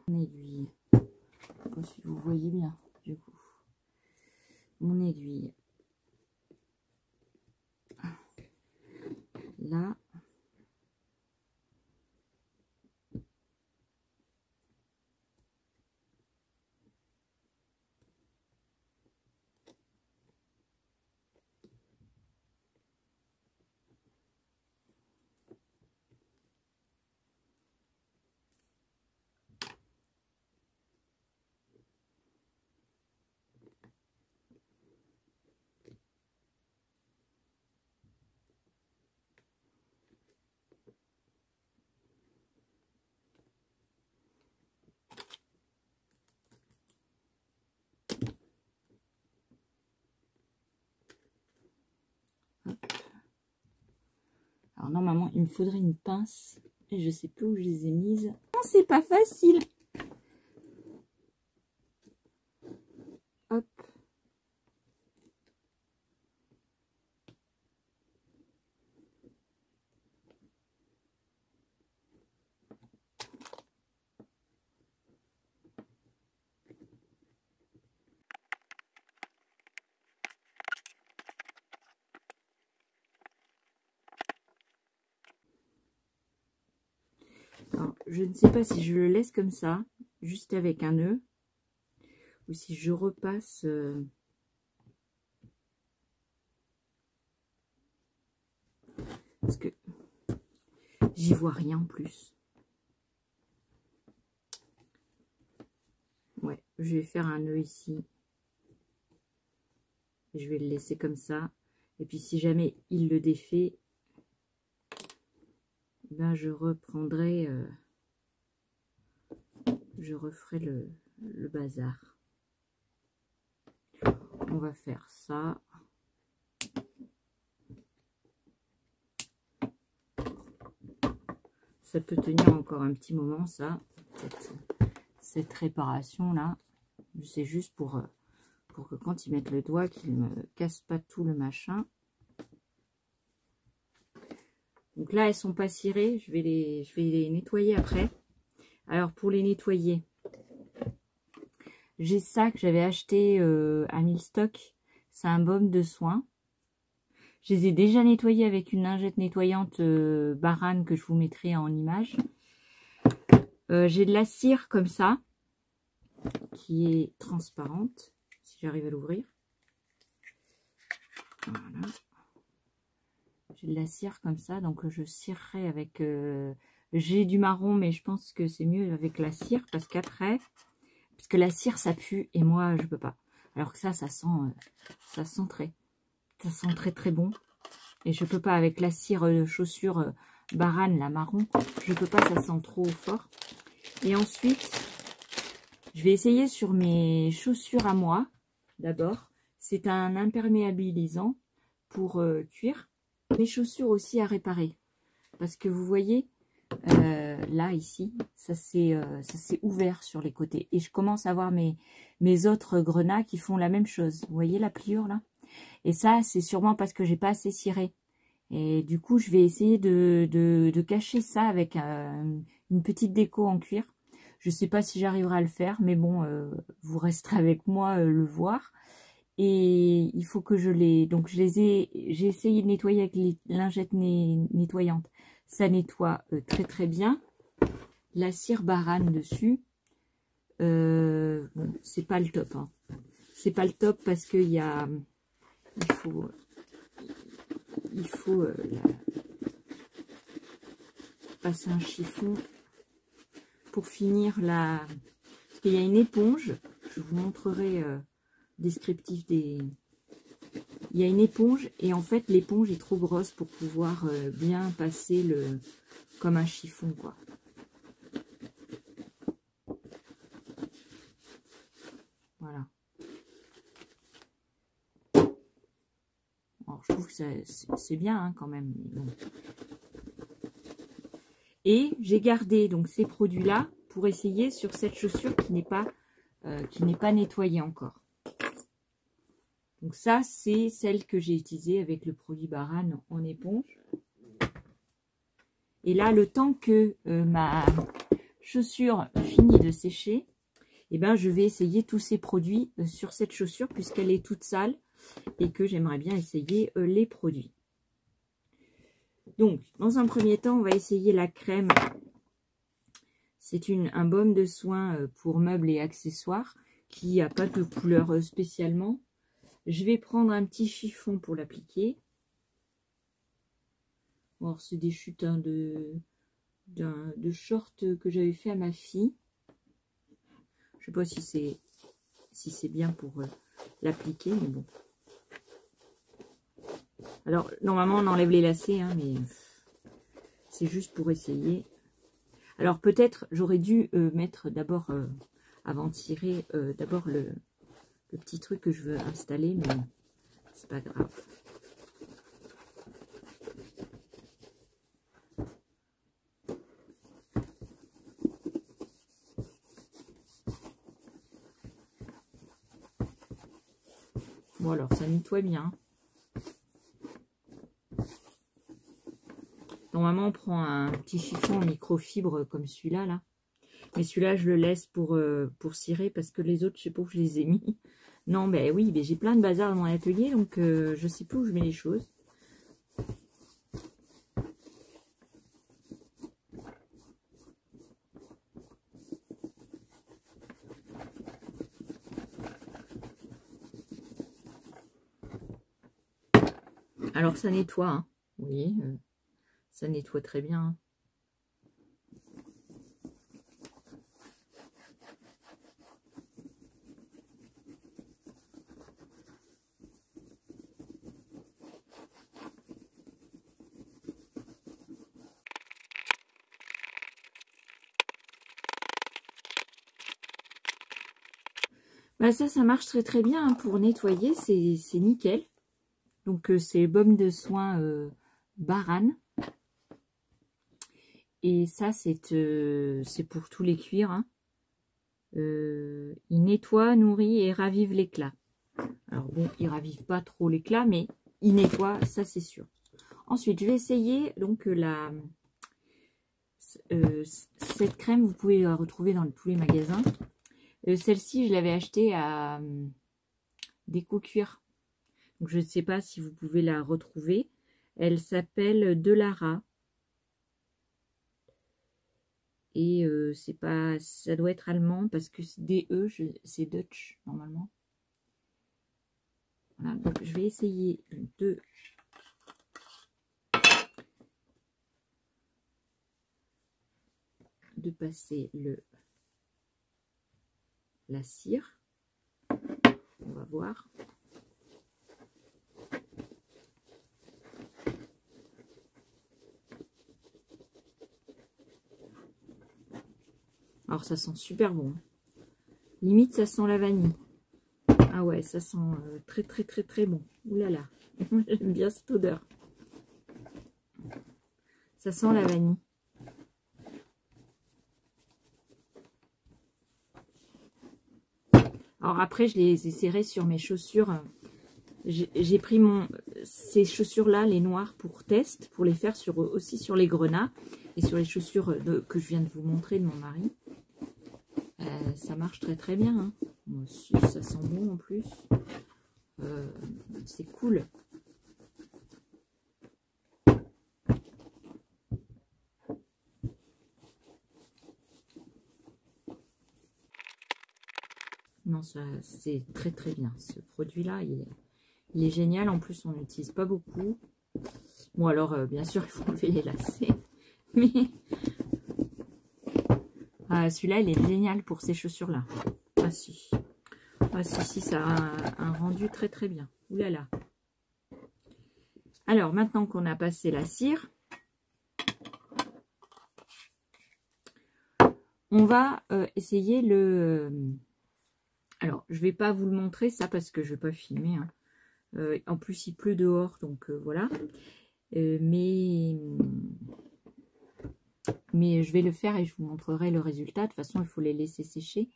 Mon aiguille. Je ne sais pas si vous voyez bien, du coup. Mon aiguille. Là. il me faudrait une pince. Et je sais plus où je les ai mises. Non, c'est pas facile. Hop. Alors, je ne sais pas si je le laisse comme ça, juste avec un nœud, ou si je repasse... parce que j'y vois rien en plus. Ouais, je vais faire un nœud ici. Et je vais le laisser comme ça. Et puis si jamais il le défait, ben je reprendrai... je referai le bazar. On va faire ça. Ça peut tenir encore un petit moment, ça, cette réparation là. C'est juste pour que quand ils mettent le doigt, qu'ils ne me cassent pas tout le machin. Donc là, elles sont pas cirées. Je vais les nettoyer après. Alors pour les nettoyer, j'ai ça que j'avais acheté à Milstock. C'est un baume de soin. Je les ai déjà nettoyés avec une lingette nettoyante Barane que je vous mettrai en image. J'ai de la cire comme ça, qui est transparente, si j'arrive à l'ouvrir. Voilà. J'ai de la cire comme ça, donc je cirerai avec... j'ai du marron, mais je pense que c'est mieux avec la cire, parce qu'après... Parce que la cire, ça pue, et moi, je peux pas. Alors que ça sent très très bon. Et je peux pas avec la cire de chaussure Barane, la marron. Je peux pas, ça sent trop fort. Et ensuite, je vais essayer sur mes chaussures à moi, d'abord. C'est un imperméabilisant pour cuir. Mes chaussures aussi à réparer. Parce que vous voyez, là, ici, ça s'est ouvert sur les côtés. Et je commence à voir mes autres grenats qui font la même chose. Vous voyez la pliure, là? Et ça, c'est sûrement parce que j'ai pas assez ciré. Et du coup, je vais essayer de cacher ça avec une petite déco en cuir. Je sais pas si j'arriverai à le faire, mais bon, vous resterez avec moi le voir. Et il faut que je les... Donc, j'ai essayé de nettoyer avec les lingettes nettoyantes. Ça nettoie très très bien. La cire Barane dessus, bon, c'est pas le top. Hein. C'est pas le top parce qu'il y a... Il faut passer un chiffon pour finir la... Parce qu'il y a une éponge, je vous montrerai descriptif des... Il y a une éponge et en fait l'éponge est trop grosse pour pouvoir bien passer comme un chiffon, quoi. Voilà. Alors, je trouve que c'est bien hein, quand même. Mais bon. Et j'ai gardé donc ces produits-là pour essayer sur cette chaussure qui n'est pas nettoyée encore. Donc ça, c'est celle que j'ai utilisée avec le produit Barane en éponge. Et là, le temps que ma chaussure finit de sécher, eh ben, je vais essayer tous ces produits sur cette chaussure puisqu'elle est toute sale et que j'aimerais bien essayer les produits. Donc, dans un premier temps, on va essayer la crème. C'est un baume de soin pour meubles et accessoires qui n'a pas de couleur spécialement. Je vais prendre un petit chiffon pour l'appliquer. Alors, c'est des chutes hein, de short que j'avais fait à ma fille. Je sais pas si c'est bien pour l'appliquer, mais bon. Alors, normalement, on enlève les lacets, hein, mais c'est juste pour essayer. Alors, peut-être, j'aurais dû mettre d'abord, avant de tirer, d'abord le petit truc que je veux installer, mais c'est pas grave. Bon, alors, ça nettoie bien. Normalement, on prend un petit chiffon en microfibre comme celui-là, là. Mais celui-là, je le laisse pour cirer parce que les autres, je sais pas où je les ai mis. Non, ben oui, mais j'ai plein de bazar dans mon atelier, donc je sais plus où je mets les choses. Alors, ça nettoie, hein. Oui, ça nettoie très bien, hein. Bah ça marche très très bien, hein, pour nettoyer, c'est nickel. Donc c'est baume de soin Baran. Et ça c'est pour tous les cuirs, hein. Il nettoie, nourrit et ravive l'éclat. Alors bon, il ravive pas trop l'éclat, mais il nettoie, ça c'est sûr. Ensuite, je vais essayer donc cette crème, vous pouvez la retrouver dans tous les magasins. Celle-ci, je l'avais achetée à Déco Cuir. Donc, je ne sais pas si vous pouvez la retrouver. Elle s'appelle Delara. Et c'est pas, ça doit être allemand parce que DE, c'est Dutch normalement. Voilà, donc je vais essayer de passer la cire. On va voir. Alors ça sent super bon. Limite ça sent la vanille. Ah ouais, ça sent très très très très bon. Ouh là là, j'aime bien cette odeur. Ça sent la vanille. Alors après, je les essaierai sur mes chaussures. J'ai pris ces chaussures-là, les noires, pour test, pour les faire aussi sur les grenats et sur les chaussures que je viens de vous montrer de mon mari. Ça marche très très bien, hein. Moi aussi, ça sent bon en plus. C'est cool. Non, ça c'est très très bien. Ce produit-là, il est génial. En plus, on n'utilise pas beaucoup. Bon, alors, bien sûr, il faut enlever les lacets. Mais celui-là, il est génial pour ces chaussures-là. Ah si. Ah si, ça a un rendu très très bien. Ouh là là. Alors, maintenant qu'on a passé la cire, on va essayer le... Alors, je ne vais pas vous le montrer, ça, parce que je ne vais pas filmer, hein. En plus, il pleut dehors, donc voilà. Mais je vais le faire et je vous montrerai le résultat. De toute façon, il faut les laisser sécher.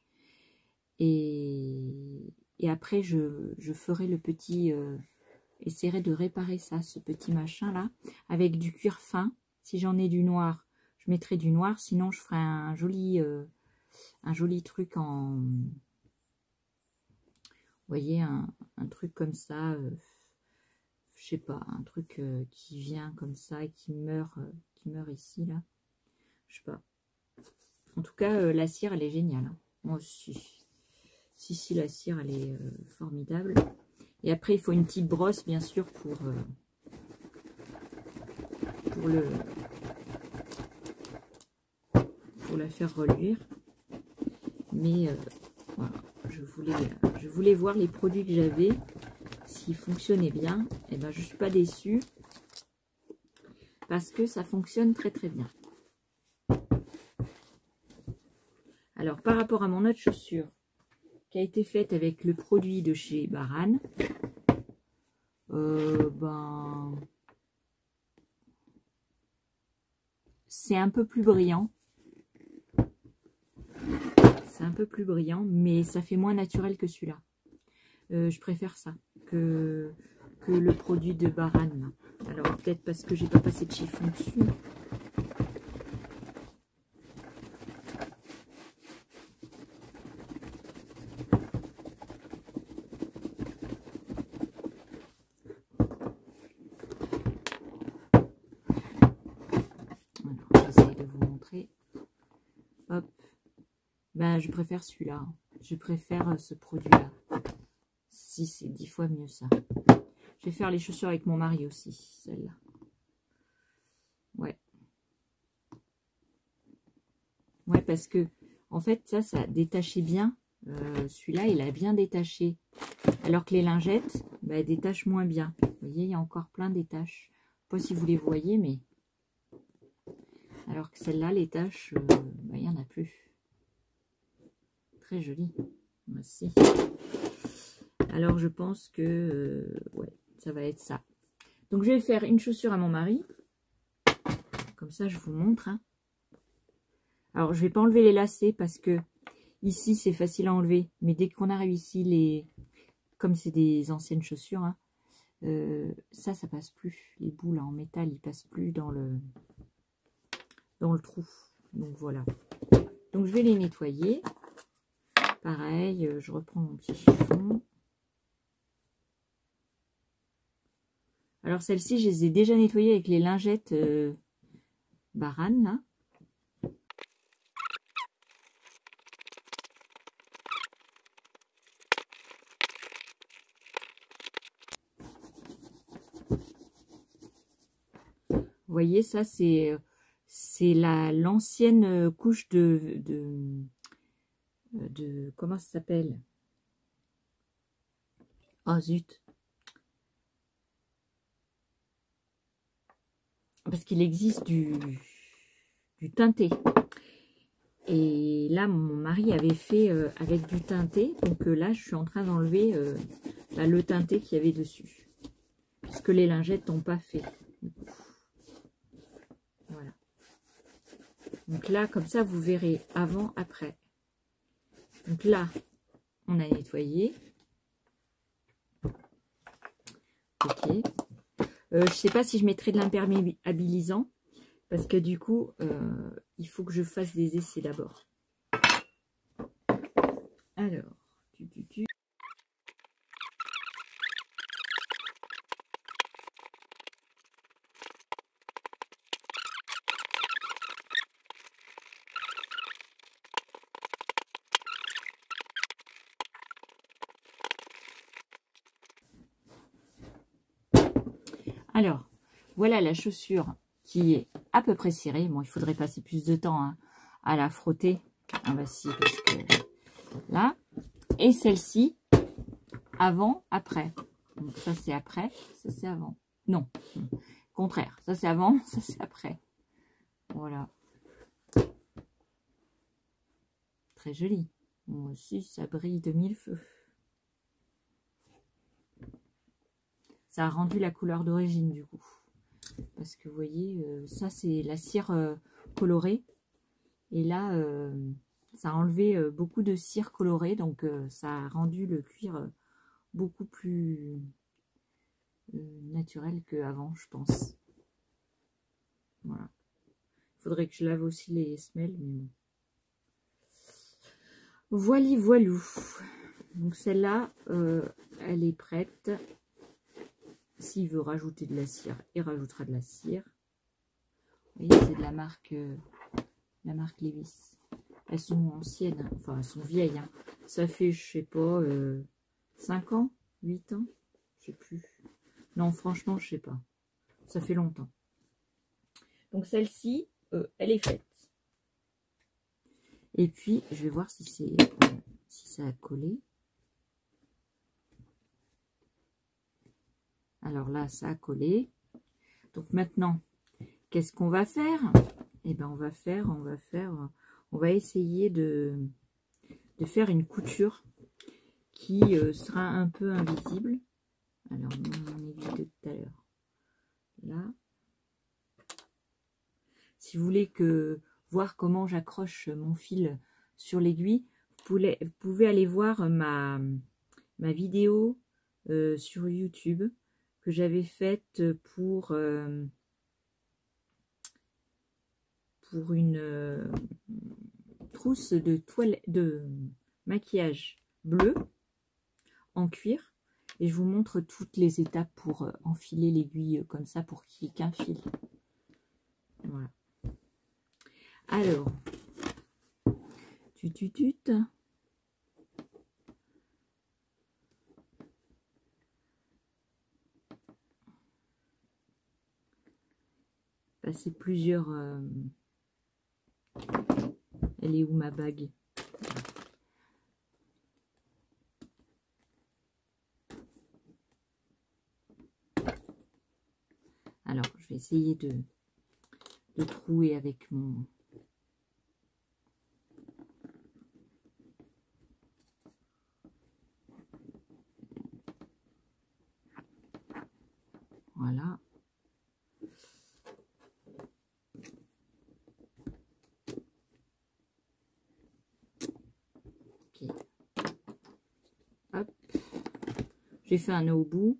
Et après, je ferai le petit... essaierai de réparer ça, ce petit machin-là, avec du cuir fin. Si j'en ai du noir, je mettrai du noir. Sinon, je ferai un joli truc en... Vous voyez, un truc comme ça, je sais pas, un truc qui vient comme ça et qui meurt ici, là. Je sais pas. En tout cas, la cire, elle est géniale, hein. Moi aussi. Si, la cire, elle est formidable. Et après, il faut une petite brosse, bien sûr, pour la faire reluire. Mais voilà, je voulais voir les produits que j'avais, s'ils fonctionnaient bien. Et ben, je suis pas déçue parce que ça fonctionne très très bien. Alors, par rapport à mon autre chaussure qui a été faite avec le produit de chez Baran, ben, c'est un peu plus brillant. C'est un peu plus brillant, mais ça fait moins naturel que celui-là. Je préfère ça que le produit de Baran. Alors peut-être parce que j'ai pas passé de chiffon dessus. J'essaie de vous montrer. Hop. Ben, je préfère celui-là. Je préfère ce produit-là. Si, c'est 10 fois mieux ça. Je vais faire les chaussures avec mon mari aussi, celle-là. Ouais. Ouais, parce que, en fait, ça détachait bien. Celui-là, il a bien détaché. Alors que les lingettes, bah, elles détachent moins bien. Vous voyez, il y a encore plein de taches. Je ne sais pas si vous les voyez, mais... Alors que celle-là, les taches, bah, il n'y en a plus. Très jolie. Voici. Alors, je pense que... ouais, ça va être ça. Donc, je vais faire une chaussure à mon mari. Comme ça, je vous montre. Hein. Alors, je ne vais pas enlever les lacets parce que ici, c'est facile à enlever. Mais dès qu'on a réussi les... Comme c'est des anciennes chaussures, hein, ça passe plus. Les bouts là en métal, ils passent plus dans le trou. Donc voilà. Donc je vais les nettoyer. Pareil, je reprends mon petit chiffon. Alors celles-ci, je les ai déjà nettoyées avec les lingettes Baran là. Vous voyez, ça c'est l'ancienne couche de comment ça s'appelle? Oh zut. Parce qu'il existe du teinté. Et là, mon mari avait fait avec du teinté. Donc là, je suis en train d'enlever le teinté qu'il y avait dessus. Parce que les lingettes n'ont pas fait. Voilà. Donc là, comme ça, vous verrez avant, après. Donc là, on a nettoyé. Ok. Je ne sais pas si je mettrai de l'imperméabilisant. Parce que du coup, il faut que je fasse des essais d'abord. Alors, Alors, voilà la chaussure qui est à peu près cirée. Bon, il faudrait passer plus de temps hein, à la frotter. On va essayer parce que là. Et celle-ci, avant, après. Donc ça, c'est après, ça, c'est avant. Non, contraire. Ça, c'est avant, ça, c'est après. Voilà. Très joli. Moi aussi, ça brille de mille feux. Ça a rendu la couleur d'origine, du coup. Parce que vous voyez, ça c'est la cire colorée. Et là, ça a enlevé beaucoup de cire colorée. Donc ça a rendu le cuir beaucoup plus naturel qu'avant, je pense. Voilà. Il faudrait que je lave aussi les semelles. Mais bon. Voilou. Donc celle-là, elle est prête. S'il veut rajouter de la cire, il rajoutera de la cire. Vous voyez, c'est de la marque Levis. Elles sont anciennes, enfin elles sont vieilles. Hein. Ça fait, je sais pas, 5 ans, 8 ans, je sais plus. Non, franchement, je sais pas. Ça fait longtemps. Donc celle-ci, elle est faite. Et puis, je vais voir si c'est si ça a collé. Alors là, ça a collé. Donc maintenant, qu'est-ce qu'on va faire? Eh bien, on va essayer de faire une couture qui sera un peu invisible. Alors, mon aiguille de tout à l'heure. Là. Si vous voulez voir comment j'accroche mon fil sur l'aiguille, vous pouvez aller voir ma vidéo sur YouTube que j'avais faite pour une trousse de toilette, de maquillage bleu en cuir. Et je vous montre toutes les étapes pour enfiler l'aiguille comme ça pour qu'il n'y ait qu'un fil. Voilà. Alors, tututut. Passer plusieurs... Elle est où ma bague? Alors, je vais essayer de trouer avec mon... Voilà. Ok. Hop. J'ai fait un nœud au bout.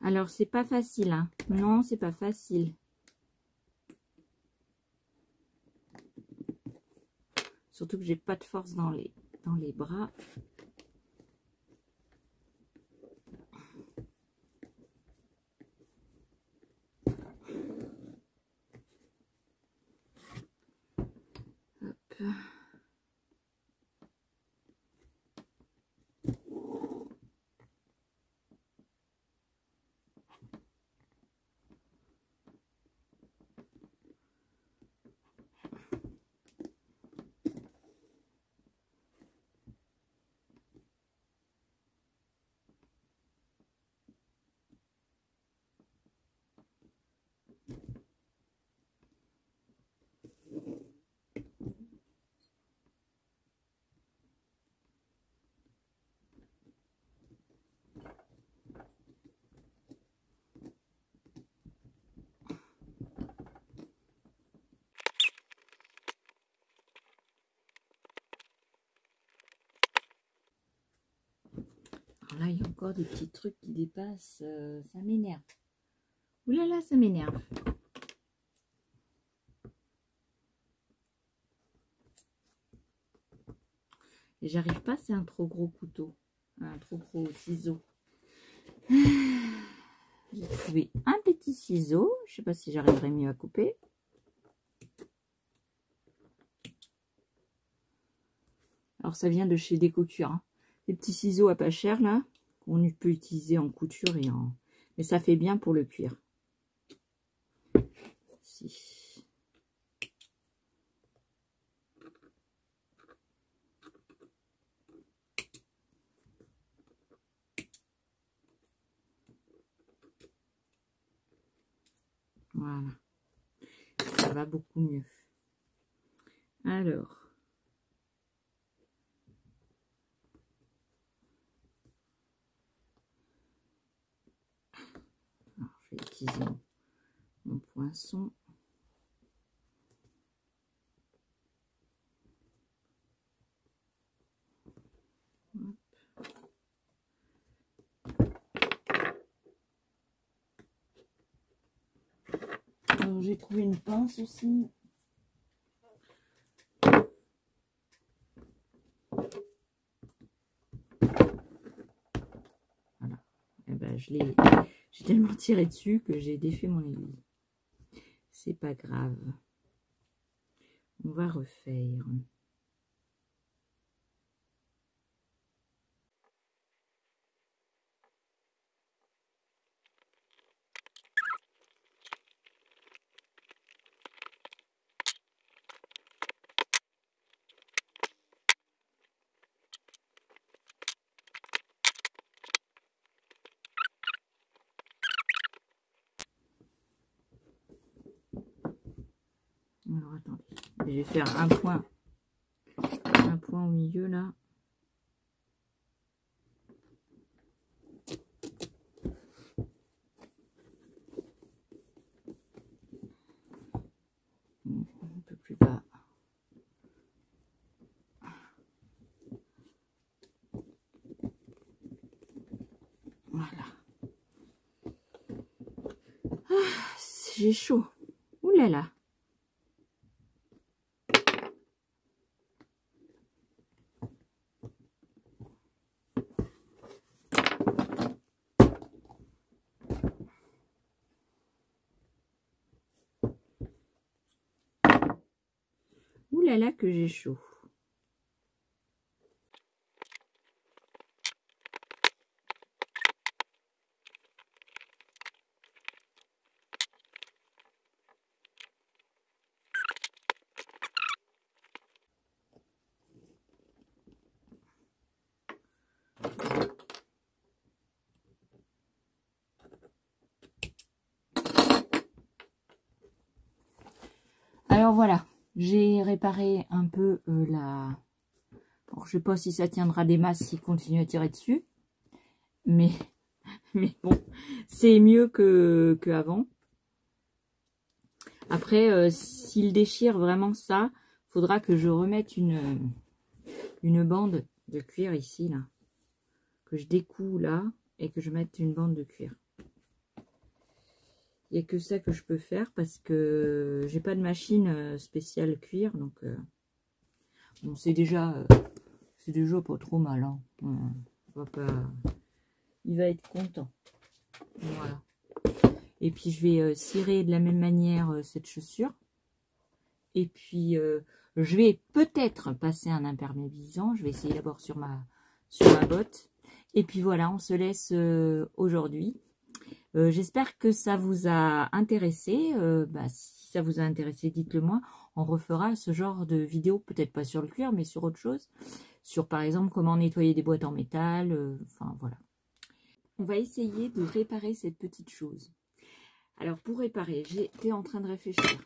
Alors, c'est pas facile, hein. Non, c'est pas facile. Surtout que j'ai pas de force dans les bras. Hop. Alors là, il y a encore des petits trucs qui dépassent. Ça m'énerve. Ouh là là, ça m'énerve. Et j'arrive pas, c'est un trop gros couteau. Un trop gros ciseau. J'ai trouvé un petit ciseau. Je sais pas si j'arriverai mieux à couper. Alors ça vient de chez Déco-Cuir. Hein. Des petits ciseaux à pas cher là. Qu'on peut utiliser en couture et en... Mais ça fait bien pour le cuir. Si. Voilà. Ça va beaucoup mieux. Alors. Je vais utiliser mon poinçon. J'ai trouvé une pince aussi. Voilà. Et ben, j'ai tellement tiré dessus que j'ai défait mon aiguille. C'est pas grave. On va refaire. attendez. Je vais faire un point au milieu là. Un peu plus bas. Voilà. Ah, j'ai chaud. Ouh là là. Ouh là là que j'ai chaud. Alors voilà, j'ai réparé un peu la... Alors, je sais pas si ça tiendra des masses s'il continue à tirer dessus. Mais bon, c'est mieux que avant. Après, s'il déchire vraiment ça, faudra que je remette une bande de cuir ici, là. Que je découe là et que je mette une bande de cuir. Il n'y a que ça que je peux faire parce que j'ai pas de machine spéciale cuir. Donc, bon, c'est déjà pas trop mal. Hein. Il va être content. Voilà. Et puis, je vais cirer de la même manière cette chaussure. Et puis, je vais peut-être passer un imperméabilisant. Je vais essayer d'abord sur ma botte. Et puis voilà, on se laisse aujourd'hui. J'espère que ça vous a intéressé. Si ça vous a intéressé, dites-le moi. On refera ce genre de vidéo, peut-être pas sur le cuir, mais sur autre chose. Sur par exemple comment nettoyer des boîtes en métal. Enfin voilà. On va essayer de réparer cette petite chose. Alors pour réparer, j'étais en train de réfléchir.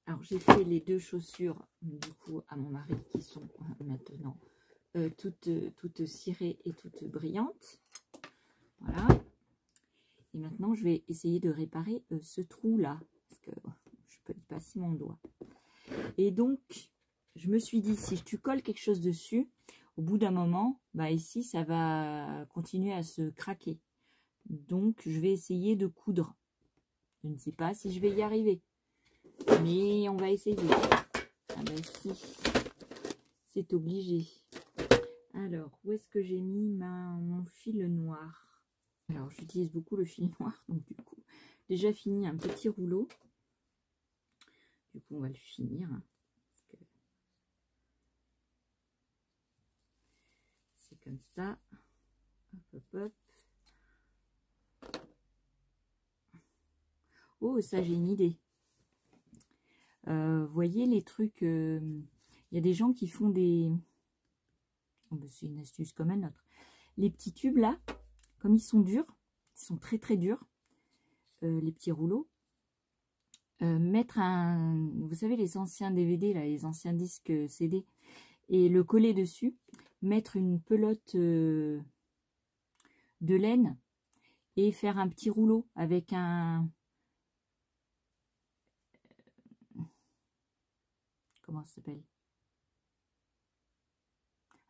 Alors j'ai fait les deux chaussures du coup à mon mari qui sont maintenant toutes cirées et toutes brillantes. Voilà. Et maintenant, je vais essayer de réparer ce trou-là. Parce que je peux y passer mon doigt. Et donc, je me suis dit, si tu colles quelque chose dessus, au bout d'un moment, bah ici, ça va continuer à se craquer. Donc, je vais essayer de coudre. Je ne sais pas si je vais y arriver. Mais on va essayer. Ah bah si, c'est obligé. Alors, où est-ce que j'ai mis mon fil noir? Alors, j'utilise beaucoup le fil noir, donc du coup, déjà fini un petit rouleau. Du coup, on va le finir. C'est comme ça. Hop, hop, hop. Oh, ça, j'ai une idée. Voyez les trucs... Il y a des gens qui font des... Oh, ben, c'est une astuce comme un autre. Les petits tubes, là, comme ils sont durs, ils sont très, très durs, les petits rouleaux, mettre un... Vous savez, les anciens DVD, là, les anciens disques CD, et le coller dessus, mettre une pelote de laine et faire un petit rouleau avec un... Comment ça s'appelle?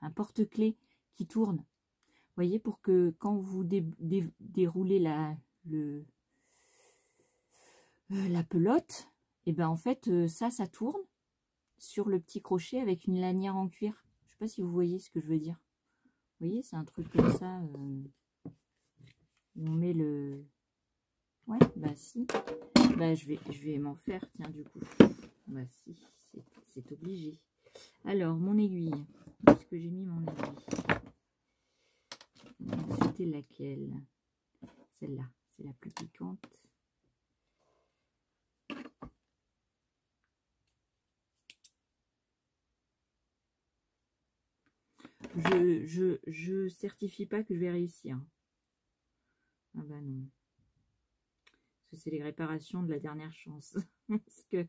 Un porte-clés qui tourne. Vous voyez, pour que quand vous déroulez la pelote, et ben en fait, ça tourne sur le petit crochet avec une lanière en cuir. Je sais pas si vous voyez ce que je veux dire. Vous voyez, c'est un truc comme ça. On met le... Ouais, bah si. Bah je vais m'en faire, tiens, du coup. Bah si, c'est obligé. Alors, mon aiguille. Où est-ce que j'ai mis mon aiguille? C'était laquelle? Celle-là, c'est la plus piquante. Je certifie pas que je vais réussir. Ah bah non. que c'est les réparations de la dernière chance. Parce que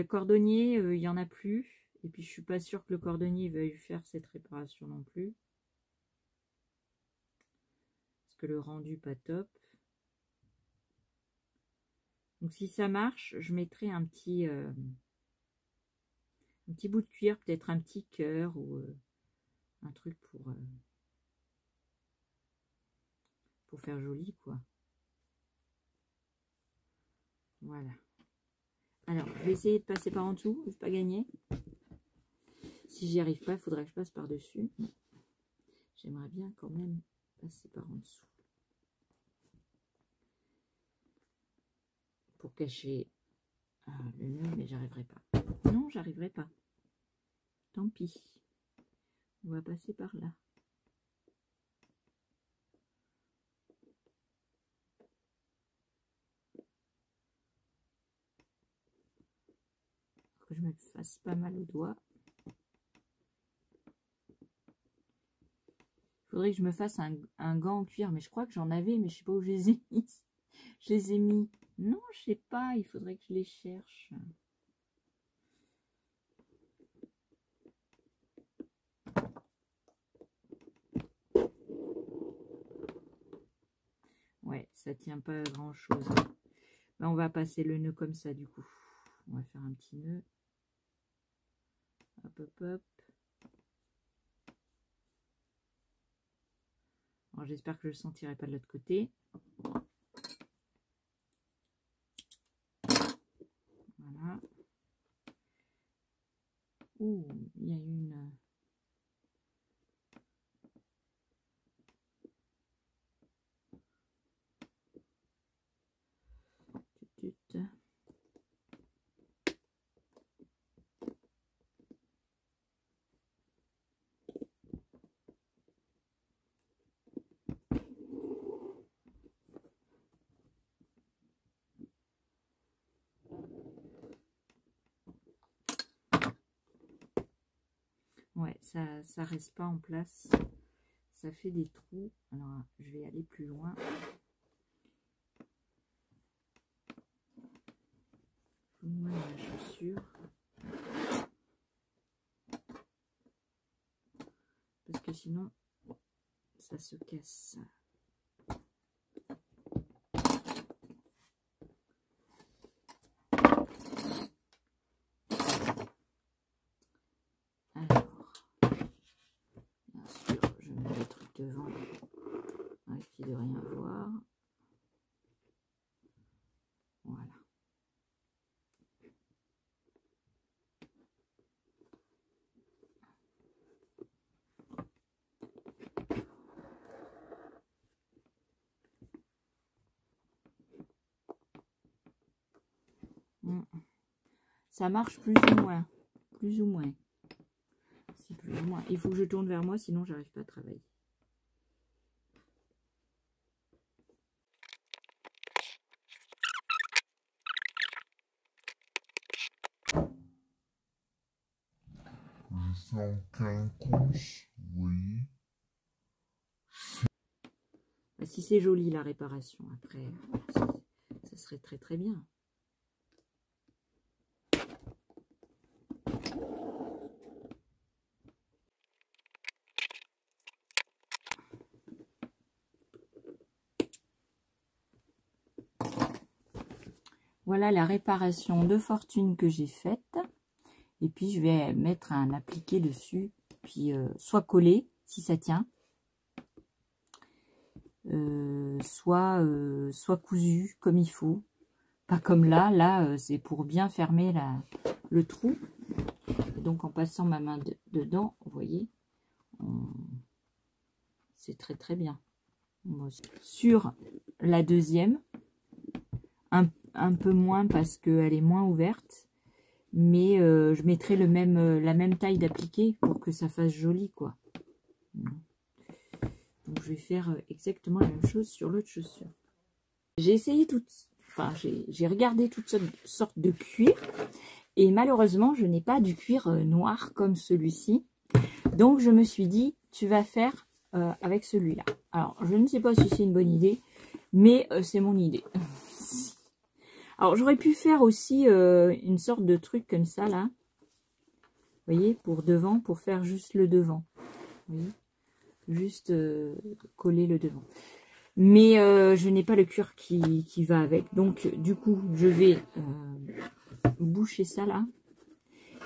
cordonnier, il n'y en a plus. Et puis je suis pas sûre que le cordonnier veuille faire cette réparation non plus. Parce que le rendu pas top. Donc si ça marche, je mettrai un petit bout de cuir, peut-être un petit cœur ou un truc pour faire joli, quoi. Voilà. Alors, je vais essayer de passer par en dessous, je ne vais pas gagner. Si j'y arrive pas, il faudrait que je passe par-dessus. J'aimerais bien quand même passer par en dessous. Pour cacher le nœud, mais j'arriverai pas. Non, j'arriverai pas. Tant pis. On va passer par là. Que je me fasse pas mal au doigt. Il faudrait que je me fasse un gant en cuir, mais je crois que j'en avais, mais je sais pas où je les ai mis. Je les ai mis. Non, je sais pas, il faudrait que je les cherche. Ouais, ça tient pas à grand chose. Ben, on va passer le nœud comme ça du coup. On va faire un petit nœud. Hop, hop, hop. Alors j'espère que je ne le sentirai pas de l'autre côté. Voilà. Ouh, il y a une... Ouais, ça reste pas en place. Ça fait des trous. Alors, je vais aller plus loin. Plus loin de la chaussure. Parce que sinon, ça se casse. Devant, risque de rien voir. Voilà. Ça marche plus ou moins. Plus ou moins. C'est plus ou moins. Il faut que je tourne vers moi, sinon j'arrive pas à travailler. Je fais en quinconce, oui. Si c'est joli la réparation, après, ça serait très très bien. Voilà la réparation de fortune que j'ai faite. Et puis je vais mettre un appliqué dessus, puis soit collé si ça tient, soit cousu comme il faut, pas comme là c'est pour bien fermer le trou. Et donc en passant ma main dedans, vous voyez, c'est très très bien. Sur la deuxième, un peu moins parce qu'elle est moins ouverte. Mais je mettrai la même taille d'appliqué pour que ça fasse joli, quoi. Donc je vais faire exactement la même chose sur l'autre chaussure. J'ai essayé j'ai regardé toutes sortes de cuir et malheureusement je n'ai pas du cuir noir comme celui-ci. Donc je me suis dit, tu vas faire avec celui-là. Alors je ne sais pas si c'est une bonne idée, mais c'est mon idée. Alors, j'aurais pu faire aussi une sorte de truc comme ça, là. Vous voyez, pour devant, pour faire juste le devant. Vous voyez, juste coller le devant. Mais je n'ai pas le cuir qui va avec. Donc, du coup, je vais boucher ça, là.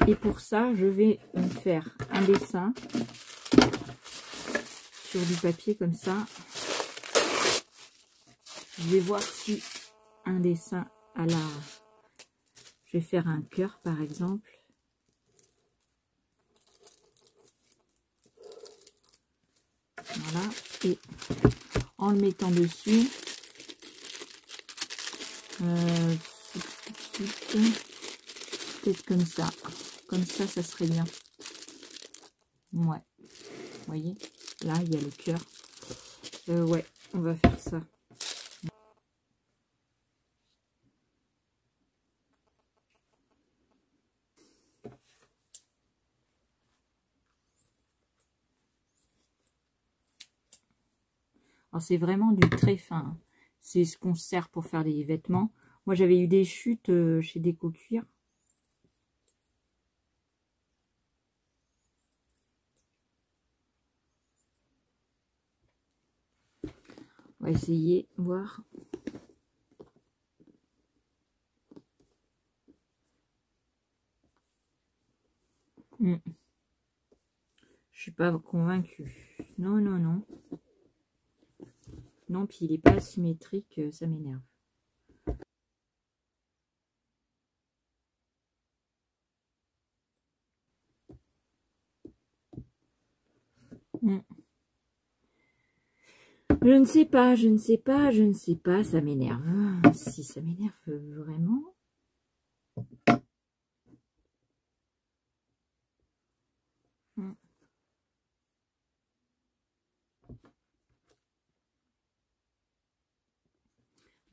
Et pour ça, je vais me faire un dessin sur du papier comme ça. Je vais voir si un dessin à la... Je vais faire un cœur, par exemple. Voilà. Et en le mettant dessus, peut-être comme ça. Comme ça, ça serait bien. Ouais. Vous voyez, là, il y a le cœur. Ouais, on va faire ça. Alors, c'est vraiment du très fin. C'est ce qu'on sert pour faire des vêtements. Moi, j'avais eu des chutes chez Déco Cuir. On va essayer, voir. Je suis pas convaincue. Non, non, non. Non, puis il n'est pas symétrique, ça m'énerve. Je ne sais pas, je ne sais pas, je ne sais pas, ça m'énerve. Si ça m'énerve vraiment.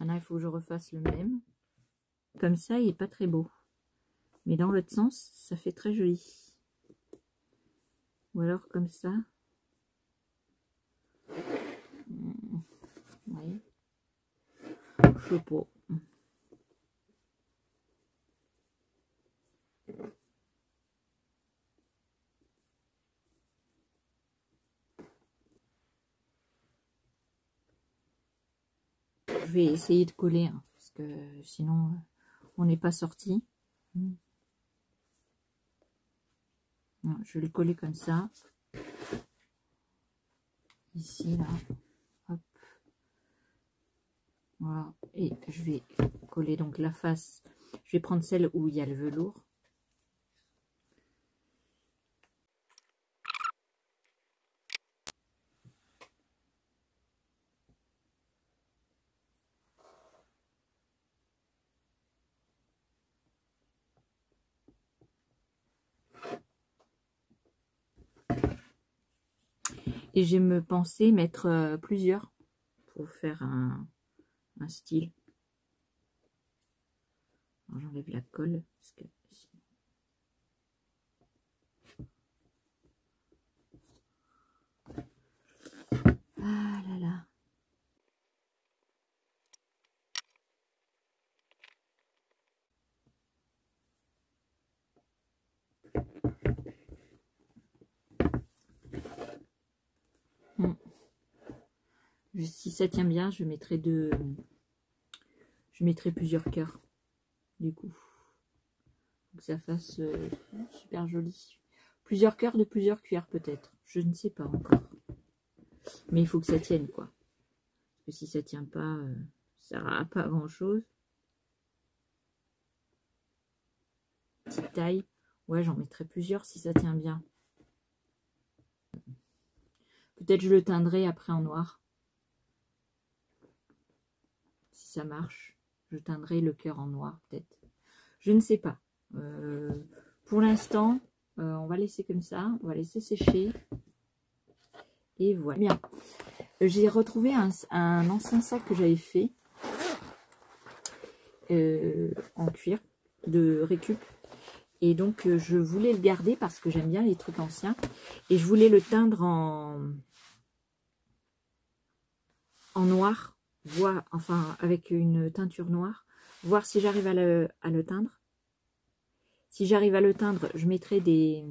Maintenant, il faut que je refasse le même. Comme ça, il n'est pas très beau. Mais dans l'autre sens, ça fait très joli. Ou alors comme ça. Oui. Je sais pas. Je vais essayer de coller, hein, parce que sinon, on n'est pas sorti. Non, je vais le coller comme ça. Ici, là. Hop. Voilà. Et je vais coller donc la face. Je vais prendre celle où il y a le velours. Et je me pensais mettre plusieurs pour faire un style. J'enlève la colle. Parce que... Ah là là. Si ça tient bien, je mettrai plusieurs cœurs du coup, pour que ça fasse super joli. Plusieurs cœurs de plusieurs cuirs peut-être, je ne sais pas encore, mais il faut que ça tienne quoi. Parce que si ça tient pas, ça sert à pas grand chose. Petite taille, ouais, j'en mettrai plusieurs si ça tient bien. Peut-être je le teindrai après en noir. Si ça marche, je teindrai le cœur en noir peut-être. Je ne sais pas. Pour l'instant, on va laisser comme ça. On va laisser sécher. Et voilà. Bien. J'ai retrouvé un ancien sac que j'avais fait en cuir de récup. Et donc, je voulais le garder parce que j'aime bien les trucs anciens. Et je voulais le teindre en noir. Enfin, avec une teinture noire voir si j'arrive à le teindre. Si j'arrive à le teindre, je mettrai des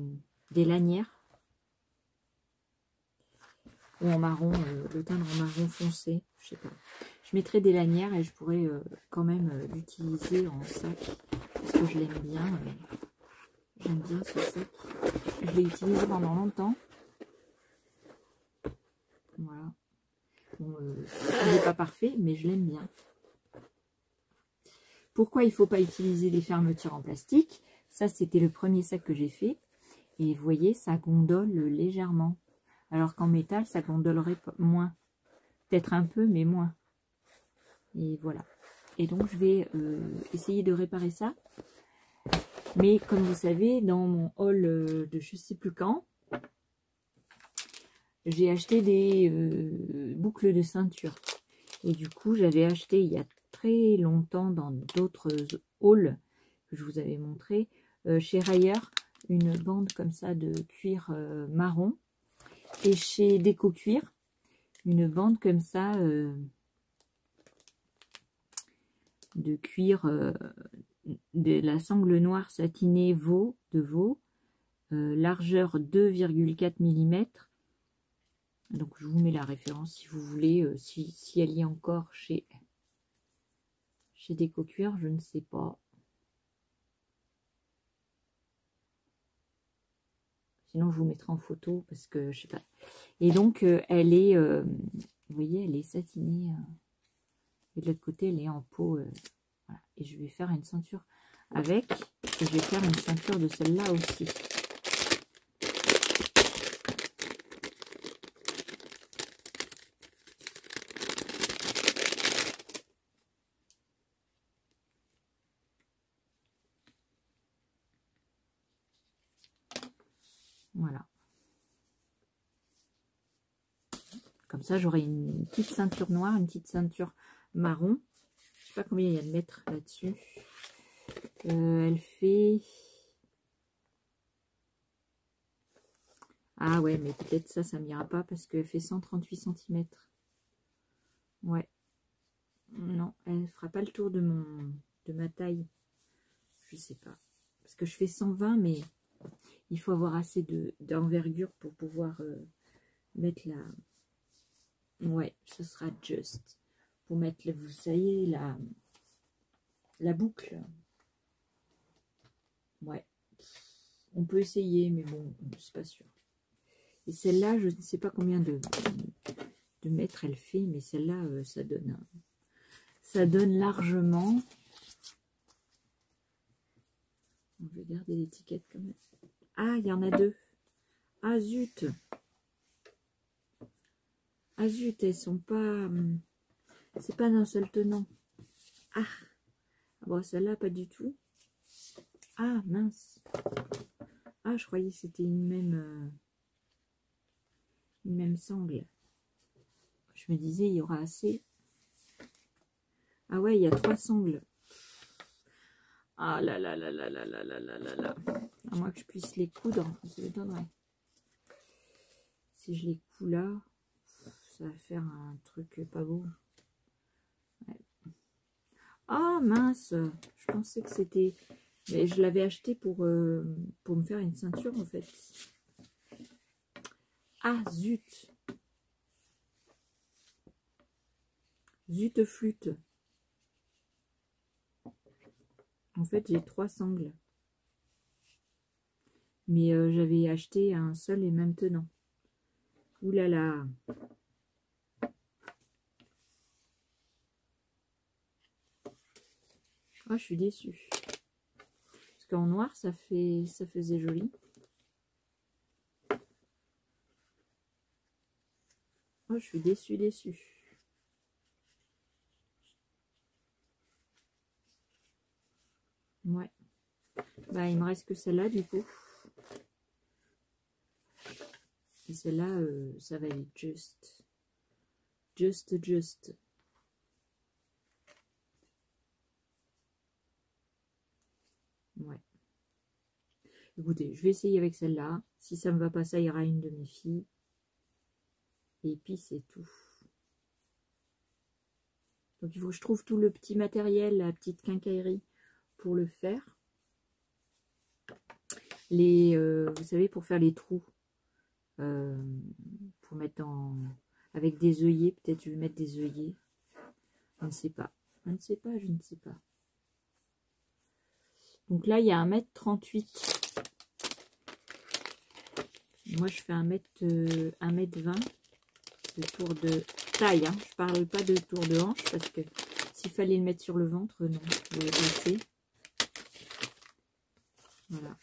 lanières. Ou en marron, le teindre en marron foncé, je sais pas. Je mettrai des lanières et je pourrais quand même l'utiliser en sac. Parce que je l'aime bien. J'aime bien ce sac. Je l'ai utilisé pendant longtemps. Voilà. Bon, il n'est pas parfait, mais je l'aime bien. Pourquoi il ne faut pas utiliser des fermetures en plastique? Ça, c'était le premier sac que j'ai fait. Et vous voyez, ça gondole légèrement. Alors qu'en métal, ça gondolerait moins. Peut-être un peu, mais moins. Et voilà. Et donc, je vais essayer de réparer ça. Mais comme vous savez, dans mon haul de je ne sais plus quand, j'ai acheté des boucles de ceinture. Et du coup, j'avais acheté il y a très longtemps dans d'autres hauls que je vous avais montré, chez Rayer, une bande comme ça de cuir marron. Et chez Déco Cuir, une bande comme ça de cuir de la sangle noire satinée veau, largeur 2,4 mm. Donc je vous mets la référence si vous voulez, si elle y est encore chez Déco Cuir, je ne sais pas. Sinon je vous mettrai en photo parce que je sais pas. Et donc elle est, vous voyez, elle est satinée. Et de l'autre côté elle est en peau. Voilà. Et je vais faire une ceinture avec. Et je vais faire une ceinture de celle-là aussi. Voilà. Comme ça, j'aurai une petite ceinture noire, une petite ceinture marron. Je ne sais pas combien il y a de mètres là-dessus. Elle fait... Ah ouais, mais peut-être ça m'ira pas parce qu'elle fait 138 cm. Ouais. Non, elle ne fera pas le tour de ma taille. Je sais pas. Parce que je fais 120, mais il faut avoir assez d'envergure pour pouvoir mettre la... Ouais, ce sera juste. Pour mettre, vous savez, la boucle. Ouais. On peut essayer, mais bon, c'est pas sûr. Et celle-là, je ne sais pas combien de mètres elle fait, mais celle-là, ça donne largement. Je vais garder l'étiquette quand même. Ah, il y en a deux. Ah, zut. Ah, zut, elles sont pas... C'est pas d'un seul tenant. Ah. Bon, celle-là, pas du tout. Ah, mince. Ah, je croyais que c'était une même sangle. Je me disais, il y aura assez. Ah ouais, il y a 3 sangles. Ah là là là là là là là là là là. À moins que je puisse les coudre, ça m'étonnerait. Si je les couds là, ça va faire un truc pas beau. Ouais. Ah mince, je pensais que c'était... Mais je l'avais acheté pour me faire une ceinture en fait. Ah zut. Zut flûte. En fait, j'ai 3 sangles. Mais j'avais acheté un seul et même tenant. Ouh là là. Ah, je suis déçue. Parce qu'en noir, ça faisait joli. Oh, je suis déçue. Ouais. Bah, il me reste que celle-là, du coup. Et celle-là, ça va être juste. Juste. Ouais. Écoutez, je vais essayer avec celle-là. Si ça me va pas, ça ira à une de mes filles. Et puis, c'est tout. Donc il faut que je trouve tout le petit matériel, la petite quincaillerie pour le faire. Vous savez, pour faire les trous, pour mettre avec des œillets, peut-être je vais mettre des œillets. Je ne sais pas. Je ne sais pas, je ne sais pas. Donc là, il y a 1,38 m. Moi, je fais 1,20 m de tour de taille. Hein. Je parle pas de tour de hanche parce que s'il fallait le mettre sur le ventre, non, je vais passer. Voilà.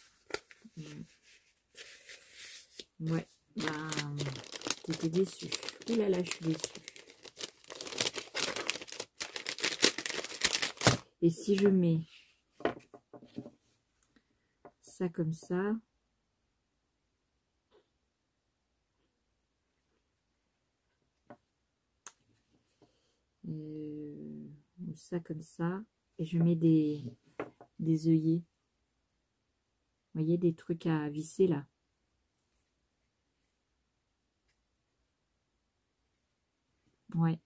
Ouais, ben, j'étais déçue. Ouh là là, je suis déçue. Et si je mets ça comme ça, ça comme ça, et je mets des œillets. Vous voyez, des trucs à visser là. Ouais.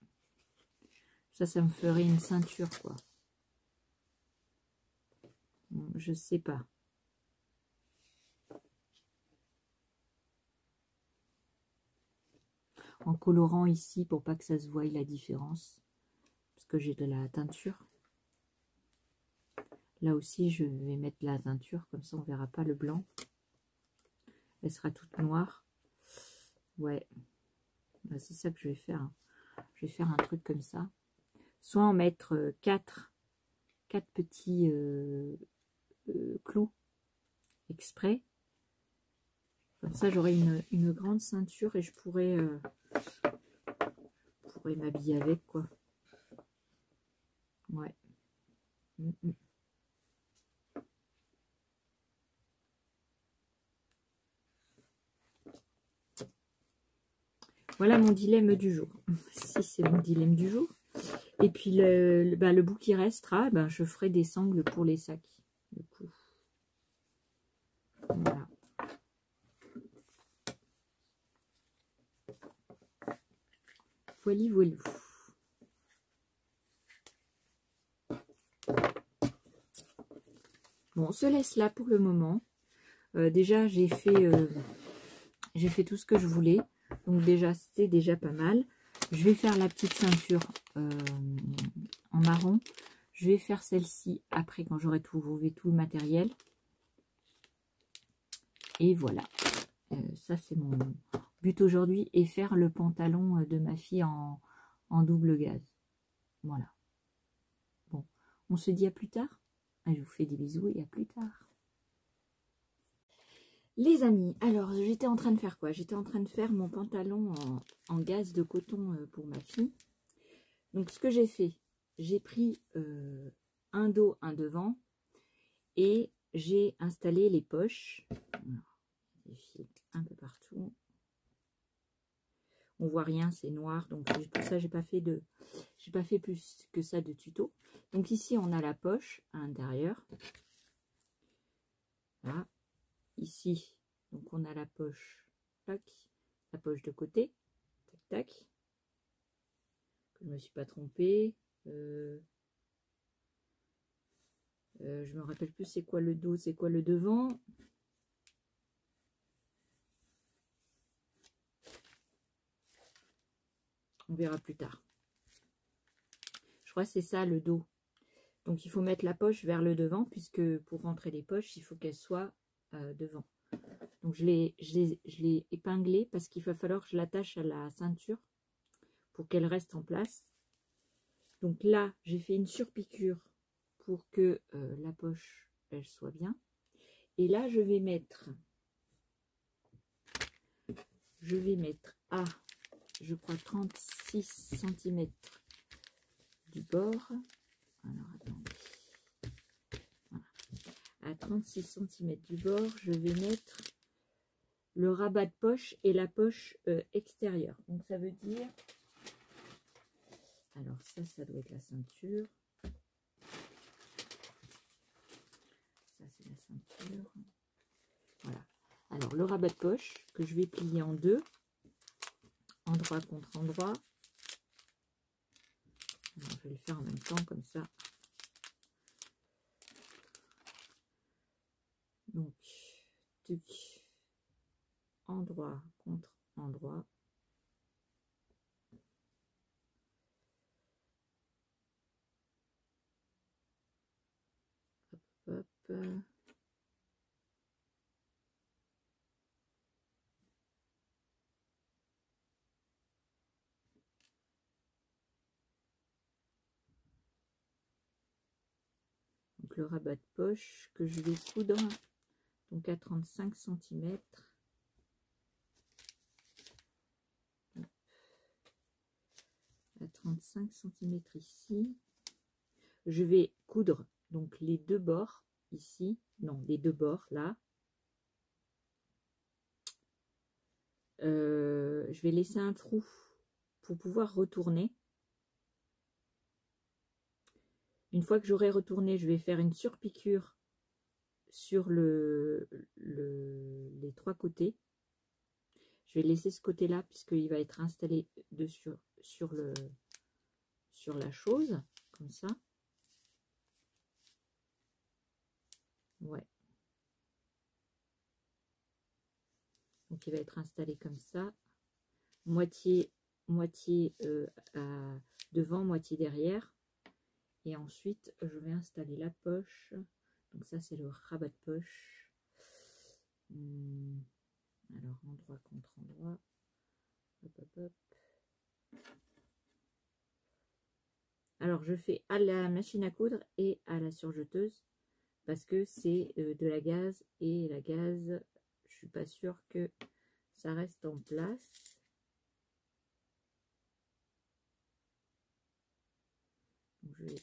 Ça me ferait une ceinture, quoi. Bon, je sais pas. En colorant ici pour pas que ça se voie la différence. Parce que j'ai de la teinture. Là aussi, je vais mettre la teinture. Comme ça, on verra pas le blanc. Elle sera toute noire. Ouais. C'est ça que je vais faire. Hein. Je vais faire un truc comme ça. Soit en mettre 4 petits clous exprès. Comme ça, j'aurai une grande ceinture et je pourrais m'habiller avec, quoi. Ouais. Voilà mon dilemme du jour. Si c'est mon dilemme du jour. Et puis le bout qui restera, ben, je ferai des sangles pour les sacs. Du coup. Voilà. Voili, voilou. Bon, on se laisse là pour le moment. Déjà, j'ai fait tout ce que je voulais. Donc déjà, c'est déjà pas mal. Je vais faire la petite ceinture en marron. Je vais faire celle-ci après quand j'aurai trouvé tout le matériel. Et voilà. Ça, c'est mon but aujourd'hui. Et faire le pantalon de ma fille en double gaze. Voilà. Bon, on se dit à plus tard. Je vous fais des bisous et à plus tard. Les amis, alors j'étais en train de faire quoi? J'étais en train de faire mon pantalon en gaze de coton pour ma fille. Donc ce que j'ai fait, j'ai pris un dos, un devant et j'ai installé les poches. Des fils un peu partout. On voit rien, c'est noir, donc pour ça j'ai pas fait plus que ça de tuto. Donc ici on a la poche à l'intérieur. Là. Ici, donc on a la poche, tac, la poche de côté, tac, tac. Je me suis pas trompée. Je me rappelle plus c'est quoi le dos, c'est quoi le devant. On verra plus tard. Je crois que c'est ça le dos. Donc il faut mettre la poche vers le devant puisque pour rentrer les poches, il faut qu'elles soient devant. Donc je l'ai épinglé parce qu'il va falloir que je l'attache à la ceinture pour qu'elle reste en place. Donc là, j'ai fait une surpiqûre pour que la poche, elle soit bien. Et là, je vais mettre à, je crois, 36 cm du bord. Alors, attendez. Voilà. À 36 cm du bord, je vais mettre le rabat de poche et la poche extérieure. Donc, ça veut dire... Alors, ça doit être la ceinture. Ça, c'est la ceinture. Voilà. Alors, le rabat de poche que je vais plier en deux. Endroit contre endroit. Alors, je vais le faire en même temps, comme ça. Donc, tuc, endroit contre endroit. Hop, hop. Donc le rabat de poche que je vais coudre donc à 35 cm. À 35 cm ici. Je vais coudre donc les deux bords ici. Non, les deux bords là. Je vais laisser un trou pour pouvoir retourner. Une fois que j'aurai retourné, je vais faire une surpiqûre sur les trois côtés. Je vais laisser ce côté-là puisqu'il va être installé dessus sur la chose, comme ça. Ouais. Donc il va être installé comme ça. Moitié devant, moitié derrière. Et ensuite, je vais installer la poche. Donc ça, c'est le rabat de poche. Alors, endroit contre endroit. Hop, hop, hop. Alors, je fais à la machine à coudre et à la surjeteuse. Parce que c'est de la gaze. Et la gaze, je suis pas sûre que ça reste en place. Donc, je vais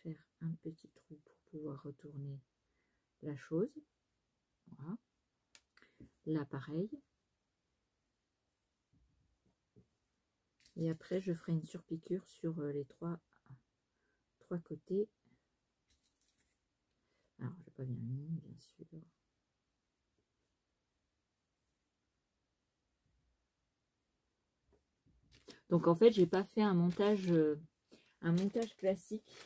faire un petit trou pour pouvoir retourner la chose. Voilà. Là, pareil. Et après, je ferai une surpiqûre sur les trois côtés. Alors, je n'ai pas bien mis, bien sûr. Donc, en fait, j'ai pas fait un montage classique.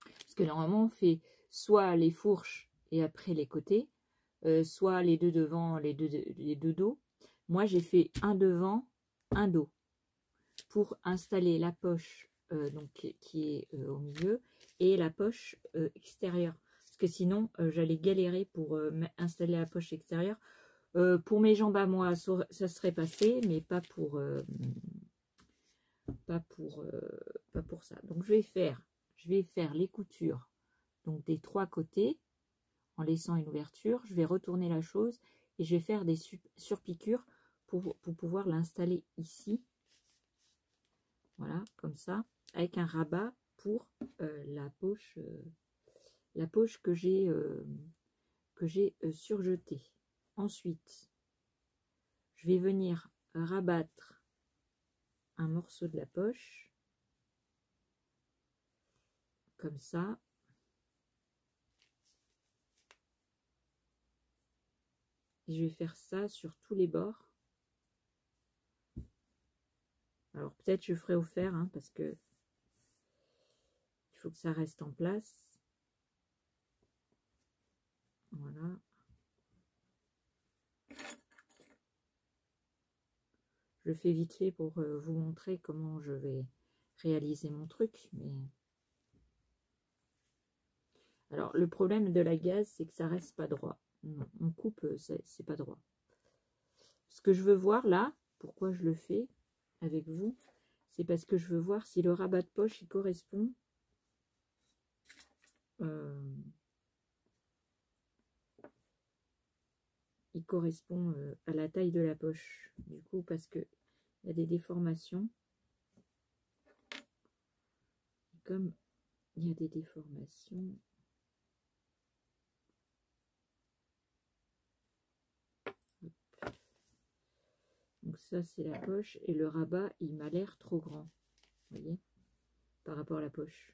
Parce que normalement, on fait soit les fourches et après les côtés, soit les deux devant, les deux dos. Moi, j'ai fait un devant, un dos pour installer la poche donc, qui est au milieu et la poche extérieure. Parce que sinon, j'allais galérer pour installer la poche extérieure. Pour mes jambes à moi, ça serait passé, mais pas pour ça. Donc, je vais faire les coutures donc des trois côtés en laissant une ouverture. Je vais retourner la chose et je vais faire des surpiqûres pour pouvoir l'installer ici. Voilà, comme ça, avec un rabat pour la poche que j'ai surjetée. Ensuite, je vais venir rabattre un morceau de la poche, comme ça. Et je vais faire ça sur tous les bords. Alors peut-être je ferai au fer, hein, parce que il faut que ça reste en place. Voilà. Je le fais vite fait pour vous montrer comment je vais réaliser mon truc. Mais alors le problème de la gaze, c'est que ça reste pas droit. On coupe, c'est pas droit. Ce que je veux voir là, pourquoi je le fais avec vous, c'est parce que je veux voir si le rabat de poche il correspond à la taille de la poche. Du coup, parce que il y a des déformations. Et comme il y a des déformations, donc ça c'est la poche et le rabat il m'a l'air trop grand, vous voyez, par rapport à la poche.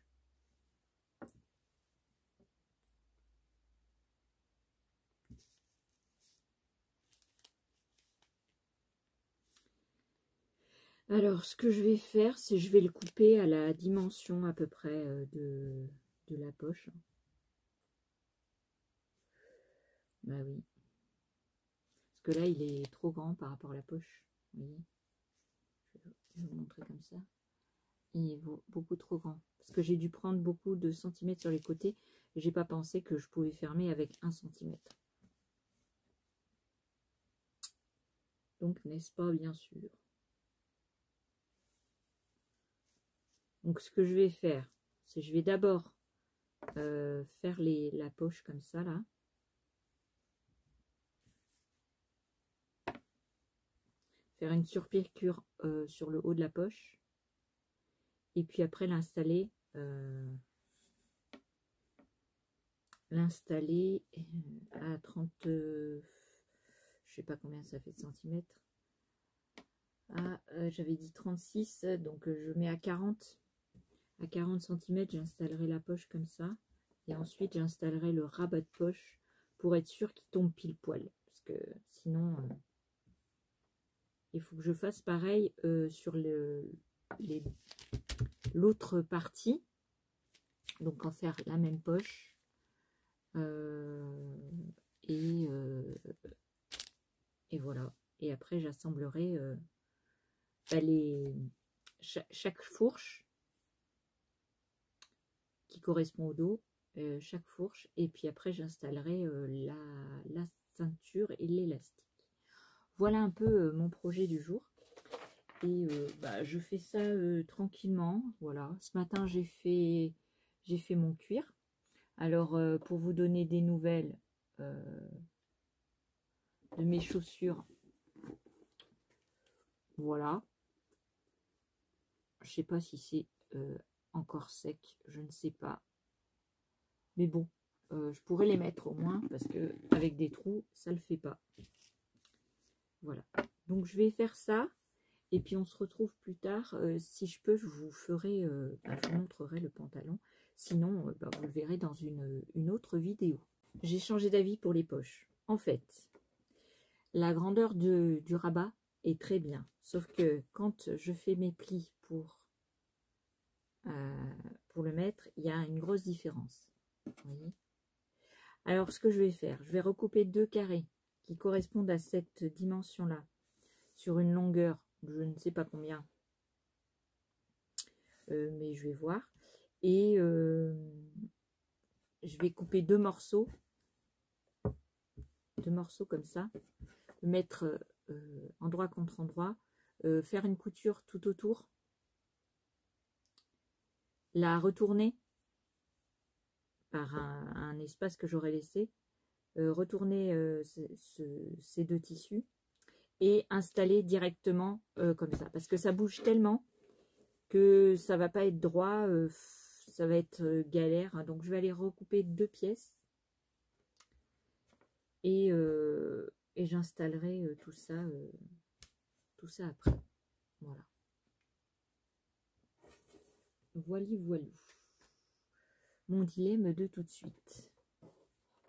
Alors, ce que je vais faire, c'est je vais le couper à la dimension à peu près de la poche. Bah oui. Parce que là, il est trop grand par rapport à la poche. Vous voyez, je vais vous montrer comme ça. Il est beaucoup trop grand. Parce que j'ai dû prendre beaucoup de centimètres sur les côtés. Et j'ai pas pensé que je pouvais fermer avec 1 centimètre. Donc, n'est-ce pas bien sûr? Donc, ce que je vais faire, c'est je vais d'abord faire la poche comme ça, là. Faire une surpiqûre sur le haut de la poche. Et puis après, l'installer à 30... je sais pas combien ça fait de centimètres. J'avais dit 36, donc je mets à 40. À 40 cm, j'installerai la poche comme ça. Et ensuite, j'installerai le rabat de poche pour être sûr qu'il tombe pile poil. Parce que sinon, il faut que je fasse pareil sur l'autre partie. Donc, en faire la même poche. Et voilà. Et après, j'assemblerai chaque fourche qui correspond au dos, chaque fourche, et puis après j'installerai la ceinture et l'élastique. Voilà un peu mon projet du jour. Et je fais ça tranquillement. Voilà, ce matin j'ai fait mon cuir. Alors pour vous donner des nouvelles de mes chaussures, voilà. Je sais pas si c'est encore sec, je ne sais pas. Mais bon, je pourrais les mettre au moins, parce que avec des trous, ça le fait pas. Voilà. Donc je vais faire ça. Et puis on se retrouve plus tard. Si je peux, je vous ferai, je vous montrerai le pantalon. Sinon, vous le verrez dans une autre vidéo. J'ai changé d'avis pour les poches. En fait, la grandeur du rabat est très bien. Sauf que quand je fais mes plis pour le mettre, il y a une grosse différence. Vous voyez. Alors, ce que je vais faire, je vais recouper 2 carrés qui correspondent à cette dimension-là sur une longueur, je ne sais pas combien, mais je vais voir. Et je vais couper 2 morceaux comme ça, mettre endroit contre endroit, faire une couture tout autour, la retourner par un espace que j'aurais laissé, retourner ces 2 tissus et installer directement comme ça, parce que ça bouge tellement que ça va pas être droit, ça va être galère. Hein. Donc je vais aller recouper 2 pièces et j'installerai tout ça après. Voilà. Voilà. Mon dilemme de tout de suite.